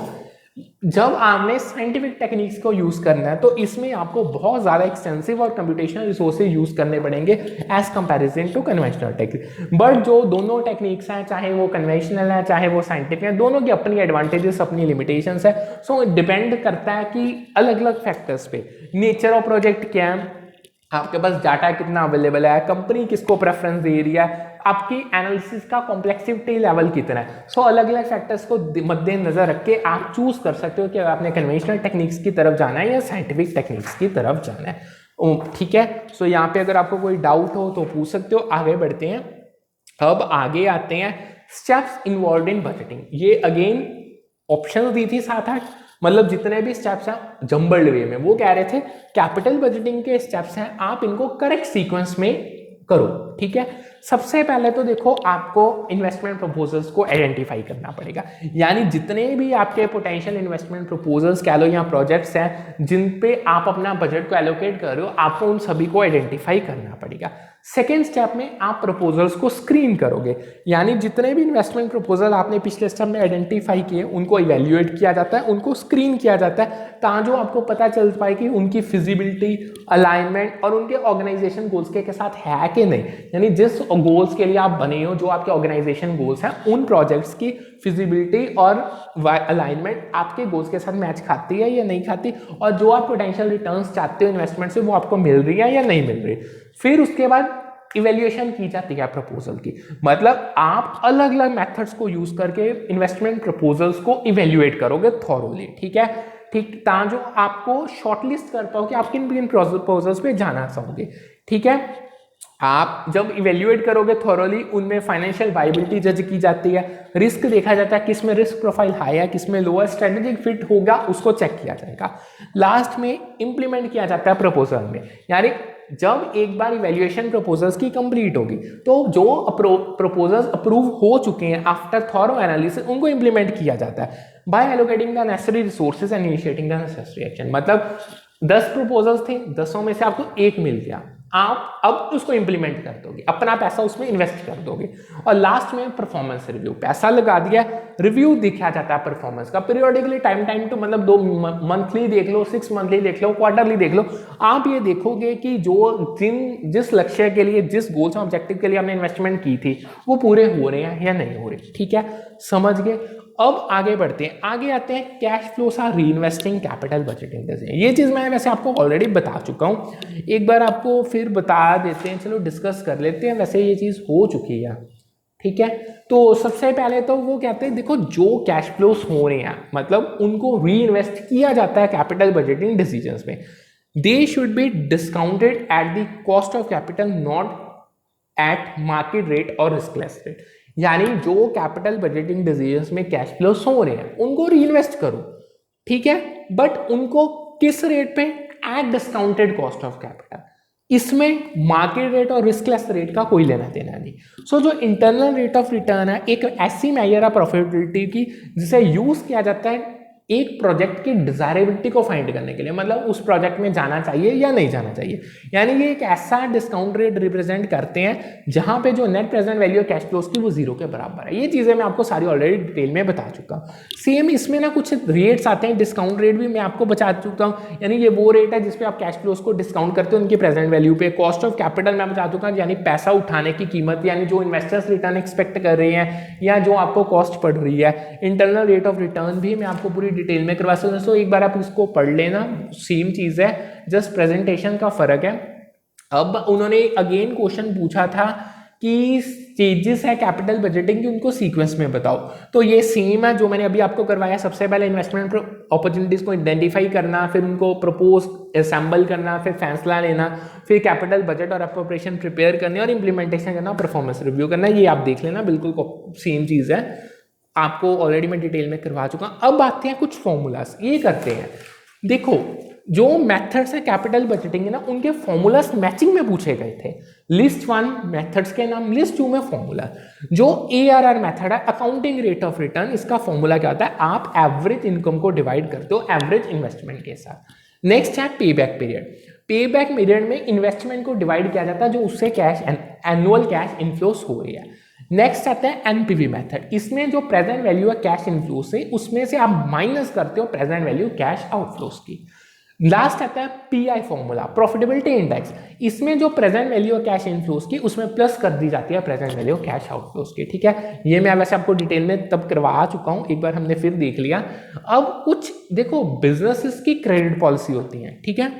[SPEAKER 1] जब आपने साइंटिफिक टेक्निक्स को यूज करना है तो इसमें आपको बहुत ज़्यादा एक्सटेंसिव और कंप्यूटेशनल रिसोर्सेज यूज करने पड़ेंगे as comparison to conventional technique. But जो दोनों टेक्निक्स हैं, चाहे वो कन्वेंशनल है चाहे वो साइंटिफिक है, दोनों की अपनी एडवांटेजेस अपनी लिमिटेशंस है। सो डिपेंड करता है कि अलग अलग फैक्टर्स पे, नेचर ऑफ प्रोजेक्ट क्या है, आपके पास डाटा कितना अवेलेबल है, कंपनी किसको प्रेफरेंस दे रही है, आपकी एनालिसिस का कॉम्प्लेक्सिटी लेवल कितना है। सो अलग अलग फैक्टर्स को मद्देनजर रख के आप चूज कर सकते हो कि आपने कन्वेंशनल टेक्निक्स की तरफ जाना है या साइंटिफिक टेक्निक्स की तरफ जाना है। ठीक है, सो यहाँ पे अगर आपको कोई डाउट हो तो पूछ सकते हो। आगे बढ़ते हैं, अब आगे आते हैं स्टेप्स इन्वॉल्व इन बजटिंग। ये अगेन ऑप्शन दी थी 7-8, मतलब जितने भी स्टेप्स हैं जम्बल्ड वे में, वो कह रहे थे कैपिटल बजटिंग के स्टेप्स हैं, आप इनको करेक्ट सीक्वेंस में करो। ठीक है, सबसे पहले तो देखो आपको इन्वेस्टमेंट प्रपोजल्स को आइडेंटिफाई करना पड़ेगा। यानी जितने भी आपके पोटेंशियल इन्वेस्टमेंट प्रपोजल्स कह लो या प्रोजेक्ट्स हैं जिन पे आप अपना बजट को एलोकेट कर रहे हो, आपको उन सभी को आइडेंटिफाई करना पड़ेगा। सेकेंड स्टेप में आप प्रपोजल्स को स्क्रीन करोगे, यानी जितने भी इन्वेस्टमेंट प्रपोजल आपने पिछले स्टेप में आइडेंटिफाई किए उनको इवेल्युएट किया जाता है, उनको स्क्रीन किया जाता है, ताकि जो आपको पता चल पाए कि उनकी फिजिबिलिटी, अलाइनमेंट और उनके ऑर्गेनाइजेशन गोल्स के साथ है कि नहीं। यानी जिस गोल्स के लिए आप बने हो, जो आपके ऑर्गेनाइजेशन गोल्स हैं, उन प्रोजेक्ट्स की फिजिबिलिटी और अलाइनमेंट आपके गोल्स के साथ मैच खाती है या नहीं खाती, और जो आप पोटेंशियल रिटर्न्स चाहते हो इन्वेस्टमेंट से वो आपको मिल रही है या नहीं मिल रही। फिर उसके बाद इवेल्युएशन की जाती है प्रपोजल की, मतलब आप अलग अलग मेथड्स को यूज करके इन्वेस्टमेंट प्रपोजल्स को इवेल्युएट करोगे थॉरोली। ठीक है, ठीक, ताकि जो आपको शॉर्टलिस्ट कर पाओ कि आप किन किन प्रपोजल्स पे जाना चाहोगे। ठीक है, आप जब इवेल्युएट करोगे थॉरोली, उनमें फाइनेंशियल वायबिलिटी जज की जाती है, रिस्क देखा जाता है, किस में रिस्क प्रोफाइल हाई है, किस में लोअर, स्ट्रेटेजिक फिट होगा उसको चेक किया जाएगा। लास्ट में इंप्लीमेंट किया जाता है प्रपोजल में, यानी जब एक बार इवेल्युएशन प्रपोजल्स की कंप्लीट होगी तो जो प्रपोजल्स अप्रूव हो चुके हैं आफ्टर थॉरो एनालिसिस उनको इंप्लीमेंट किया जाता है by allocating the necessary resources and initiating the necessary action. मतलब 10 प्रपोजल्स थे, 10 में से आपको एक मिल गया, आप अब उसको इंप्लीमेंट कर दोगे, अपना पैसा उसमें इन्वेस्ट कर दोगे। और लास्ट में परफॉर्मेंस रिव्यू, पैसा लगा दिया, रिव्यू देखा जाता है परफॉर्मेंस का पीरियोडिकली, टाइम टू, मतलब 2 मंथली देख लो, 6 मंथली देख लो, क्वार्टरली देख लो। आप ये देखोगे कि जिस लक्ष्य के लिए, जिस गोल्स और ऑब्जेक्टिव के लिए आपने इन्वेस्टमेंट की थी वो पूरे हो रहे हैं या नहीं हो रहे। ठीक है, समझ गए। अब आगे बढ़ते हैं, आगे आते हैं cash flows are reinvesting capital budgeting. ये चीज मैं वैसे आपको ऑलरेडी बता चुका हूं, एक बार आपको फिर बता देते हैं, चलो डिस्कस कर लेते हैं। वैसे ये चीज हो चुकी है, ठीक है। तो सबसे पहले तो वो कहते हैं, देखो जो कैश फ्लोस हो रहे हैं मतलब उनको री इन्वेस्ट किया जाता है कैपिटल बजटिंग डिसीजंस में। They should be discounted at the cost of capital, not at market rate और रिस्कलेस रेट। यानी जो कैपिटल बजटिंग डिसीजंस में कैश फ्लोस हो रहे हैं उनको री इन्वेस्ट करो, ठीक है, बट उनको किस रेट पे? Eight discounted cost of capital. इसमें मार्केट रेट और रिस्कलेस रेट का कोई लेना देना नहीं। सो जो इंटरनल रेट ऑफ रिटर्न है एक ऐसी मेजर है प्रॉफिटेबिलिटी की जिसे यूज किया जाता है एक प्रोजेक्ट की डिजायरेबिलिटी को फाइंड करने के लिए, मतलब उस प्रोजेक्ट में जाना चाहिए या नहीं जाना चाहिए। यानी ये एक ऐसा डिस्काउंट रेट रिप्रेजेंट करते हैं जहां पे जो net present value cash flows की वो 0 के बराबर है। ये चीजें मैं आपको सारी ऑलरेडी डिटेल में बता चुका हूँ। सेम इसमें ना कुछ रेट्स आते हैं, डिस्काउंट रेट भी मैं आपको बता चुका हूँ। यानी ये वो रेट है जिसपे आप कैश फ्लोस को डिस्काउंट करते हो उनकी प्रेजेंट वैल्यू पे। कॉस्ट ऑफ कैपिटल मैं बता चुका हूँ, यानी पैसा उठाने की कीमत, यानी जो इन्वेस्टर्स रिटर्न एक्सपेक्ट कर रहे हैं या जो आपको कॉस्ट पड़ रही है। इंटरनल रेट ऑफ रिटर्न भी मैं आपको पूरी डिटेल में करवा सकता हूं, तो एक बार आप इसको पढ़ लेना, सेम चीज है, जस्ट प्रेजेंटेशन का फर्क है। अब उन्होंने अगेन क्वेश्चन पूछा था कि स्टेजेस है कैपिटल बजटिंग की, उनको सीक्वेंस में बताओ। तो ये सेम है जो मैंने अभी आपको करवाया। सबसे पहले इन्वेस्टमेंट अपॉर्चुनिटीज को आइडेंटिफाई करना, फिर उनको प्रपोज असेंबल करना, फिर फैसला लेना, फिर कैपिटल बजट और अप्रोप्रिएशन प्रिपेयर करने और इंप्लीमेंटेशन करना, परफॉर्मेंस रिव्यू करना। ये आप देख लेना, बिल्कुल सेम चीज है, आपको ऑलरेडी मैं डिटेल में करवा चुका हूं। अब आते हैं कुछ फॉर्मूलास, ये करते हैं। देखो जो मेथड्स है कैपिटल बजटिंग ना, उनके फॉर्मूलास मैचिंग में पूछे गए थे। लिस्ट 1 मेथड्स के नाम, लिस्ट 2 में फॉर्मूला। जो ARR मेथड है, अकाउंटिंग रेट ऑफ रिटर्न, इसका फॉर्मूला क्या होता है? आप एवरेज इनकम को डिवाइड करते हो एवरेज इन्वेस्टमेंट के साथ। नेक्स्ट है पे बैक पीरियड। पे बैक पीरियड में इन्वेस्टमेंट को डिवाइड किया जाता है जो उससे कैश एनुअल कैश इनफ्लोस हो रही है। नेक्स्ट आता है एनपीवी मेथड। इसमें जो प्रेजेंट वैल्यू है कैश इनफ्लो से, उसमें से आप माइनस करते हो प्रेजेंट वैल्यू कैश आउटफ्लोस की। लास्ट आता है पीआई फॉर्मूला, प्रॉफिटेबिलिटी इंडेक्स। इसमें जो प्रेजेंट वैल्यू है कैश इनफ्लोस की, उसमें प्लस कर दी जाती है प्रेजेंट वैल्यू कैश आउटफ्लोस की। ठीक है, ये मैं वैसे आपको डिटेल में तब करवा चुका हूं, एक बार हमने फिर देख लिया। अब कुछ देखो बिजनेसेस की क्रेडिट पॉलिसी होती है, ठीक है,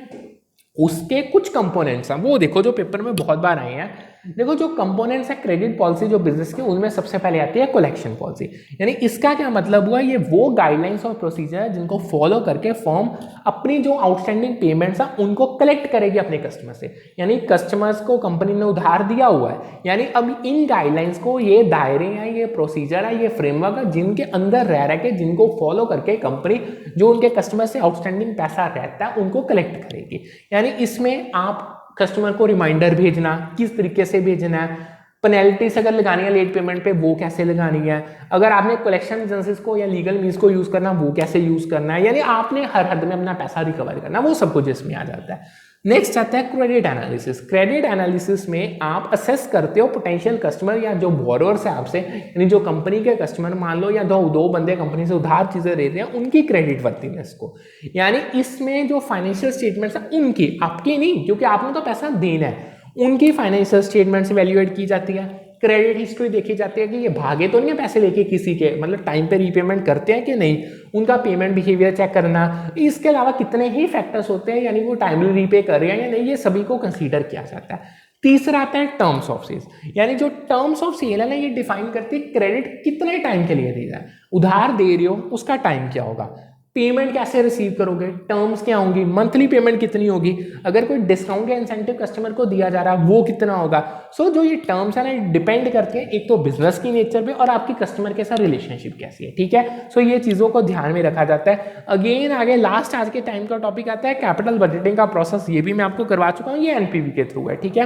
[SPEAKER 1] उसके कुछ कंपोनेंट्स हैं, वो देखो जो पेपर में बहुत बार आए हैं। देखो जो कंपोनेंट्स है क्रेडिट पॉलिसी जो बिजनेस के, उनमें सबसे पहले आती है कलेक्शन पॉलिसी। यानी इसका क्या मतलब हुआ, ये वो गाइडलाइंस और प्रोसीजर है जिनको फॉलो करके फर्म अपनी जो आउटस्टैंडिंग पेमेंट्स है उनको कलेक्ट करेगी अपने कस्टमर से। यानी कस्टमर्स को कंपनी ने उधार दिया हुआ है, यानी अब इन गाइडलाइंस को, ये दायरे हैं, ये प्रोसीजर है, ये फ्रेमवर्क है, जिनके अंदर रह के जिनको फॉलो करके कंपनी जो उनके कस्टमर से आउटस्टैंडिंग पैसा रहता है उनको कलेक्ट करेगी। यानी इसमें आप कस्टमर को रिमाइंडर भेजना, किस तरीके से भेजना है, पेनल्टीज अगर लगानी है लेट पेमेंट पे वो कैसे लगानी है, अगर आपने कलेक्शन एजेंसीज को या लीगल मीन्स को यूज करना वो कैसे यूज करना है, यानी आपने हर हद में अपना पैसा रिकवर करना, वो सब कुछ इसमें आ जाता है। नेक्स्ट आता है क्रेडिट एनालिसिस। क्रेडिट एनालिसिस में आप असेस करते हो पोटेंशियल कस्टमर या जो बोरोवर्स है आपसे, यानी जो कंपनी के कस्टमर मान लो या दो बंदे कंपनी से उधार चीजें ले रहे हैं, उनकी क्रेडिट वर्थिनेस को। यानी इसमें जो फाइनेंशियल स्टेटमेंट्स हैं उनकी, आपकी नहीं, क्योंकि आपने तो पैसा देना है, उनकी फाइनेंशियल स्टेटमेंट्स वैल्यूएट की जाती है। क्रेडिट हिस्ट्री देखी जाती है कि ये भागे तो नहीं है पैसे लेके किसी के, मतलब टाइम पे रीपेमेंट करते हैं कि नहीं, उनका पेमेंट बिहेवियर चेक करना। इसके अलावा कितने ही फैक्टर्स होते हैं, यानी वो टाइमली रीपे कर रहे हैं या नहीं, ये सभी को कंसीडर किया जाता है। तीसरा आता है टर्म्स ऑफ सेल, यानी जो टर्म्स ऑफ सेल है ना, ये डिफाइन करती है क्रेडिट कितने टाइम के लिए दी जाए, उधार दे रहे हो उसका टाइम क्या होगा, पेमेंट कैसे रिसीव करोगे, टर्म्स क्या होंगी, मंथली पेमेंट कितनी होगी, अगर कोई डिस्काउंट या इंसेंटिव कस्टमर को दिया जा रहा है वो कितना होगा। सो जो ये टर्म्स है ना डिपेंड करते हैं एक तो बिजनेस की नेचर पे और आपकी कस्टमर के साथ रिलेशनशिप कैसी है। ठीक है, सो ये चीजों को ध्यान में रखा जाता है। अगेन आगे लास्ट आज के टाइम का टॉपिक आता है कैपिटल बजटिंग का प्रोसेस, ये भी मैं आपको करवा चुका हूँ, ये एनपीवी के थ्रू है। ठीक है,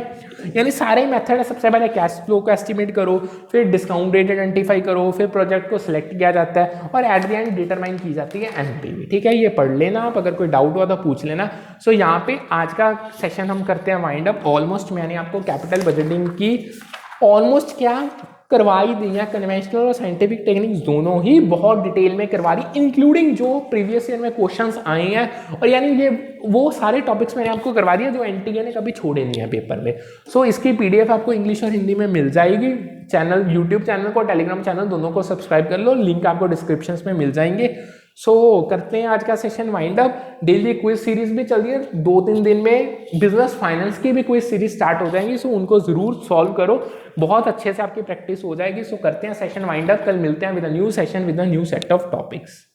[SPEAKER 1] यानी सारे मेथड है, सबसे पहले कैश फ्लो को एस्टिमेट करो, फिर डिस्काउंट रेट आइडेंटिफाई करो, फिर प्रोजेक्ट को सिलेक्ट किया जाता है और एट द एंड डिटरमाइन की जाती है एनपीवी। पे भी, ठीक है। ये पढ़ लेना आप, अगर कोई डाउट हुआ तो पूछ लेना। सो यहाँ पे आज का सेशन हम करते हैं वाइंड अप। ऑलमोस्ट मैंने आपको कैपिटल बजटिंग की ऑलमोस्ट क्या करवा ही दी है, कन्वेंशनल और साइंटिफिक टेक्निक्स दोनों ही बहुत डिटेल में करवा दी, इंक्लूडिंग जो प्रीवियस ईयर में क्वेश्चंस आए हैं। और यानी ये वो सारे टॉपिक्स मैंने आपको करवा दिया जो एनटीए ने कभी छोड़े नहीं है पेपर में। सो इसकी पीडीएफ आपको इंग्लिश और हिंदी में मिल जाएगी। चैनल, यूट्यूब चैनल को, टेलीग्राम चैनल दोनों को सब्सक्राइब कर लो, लिंक आपको डिस्क्रिप्शन में मिल जाएंगे। सो करते हैं आज का session wind up. Daily quiz series भी चल रही है, 2-3 दिन में बिजनेस फाइनेंस की भी क्विज सीरीज स्टार्ट हो जाएंगी। सो उनको जरूर सॉल्व करो, बहुत अच्छे से आपकी प्रैक्टिस हो जाएगी। सो करते हैं सेशन वाइंड अप। कल मिलते हैं with a new session with a new set of topics.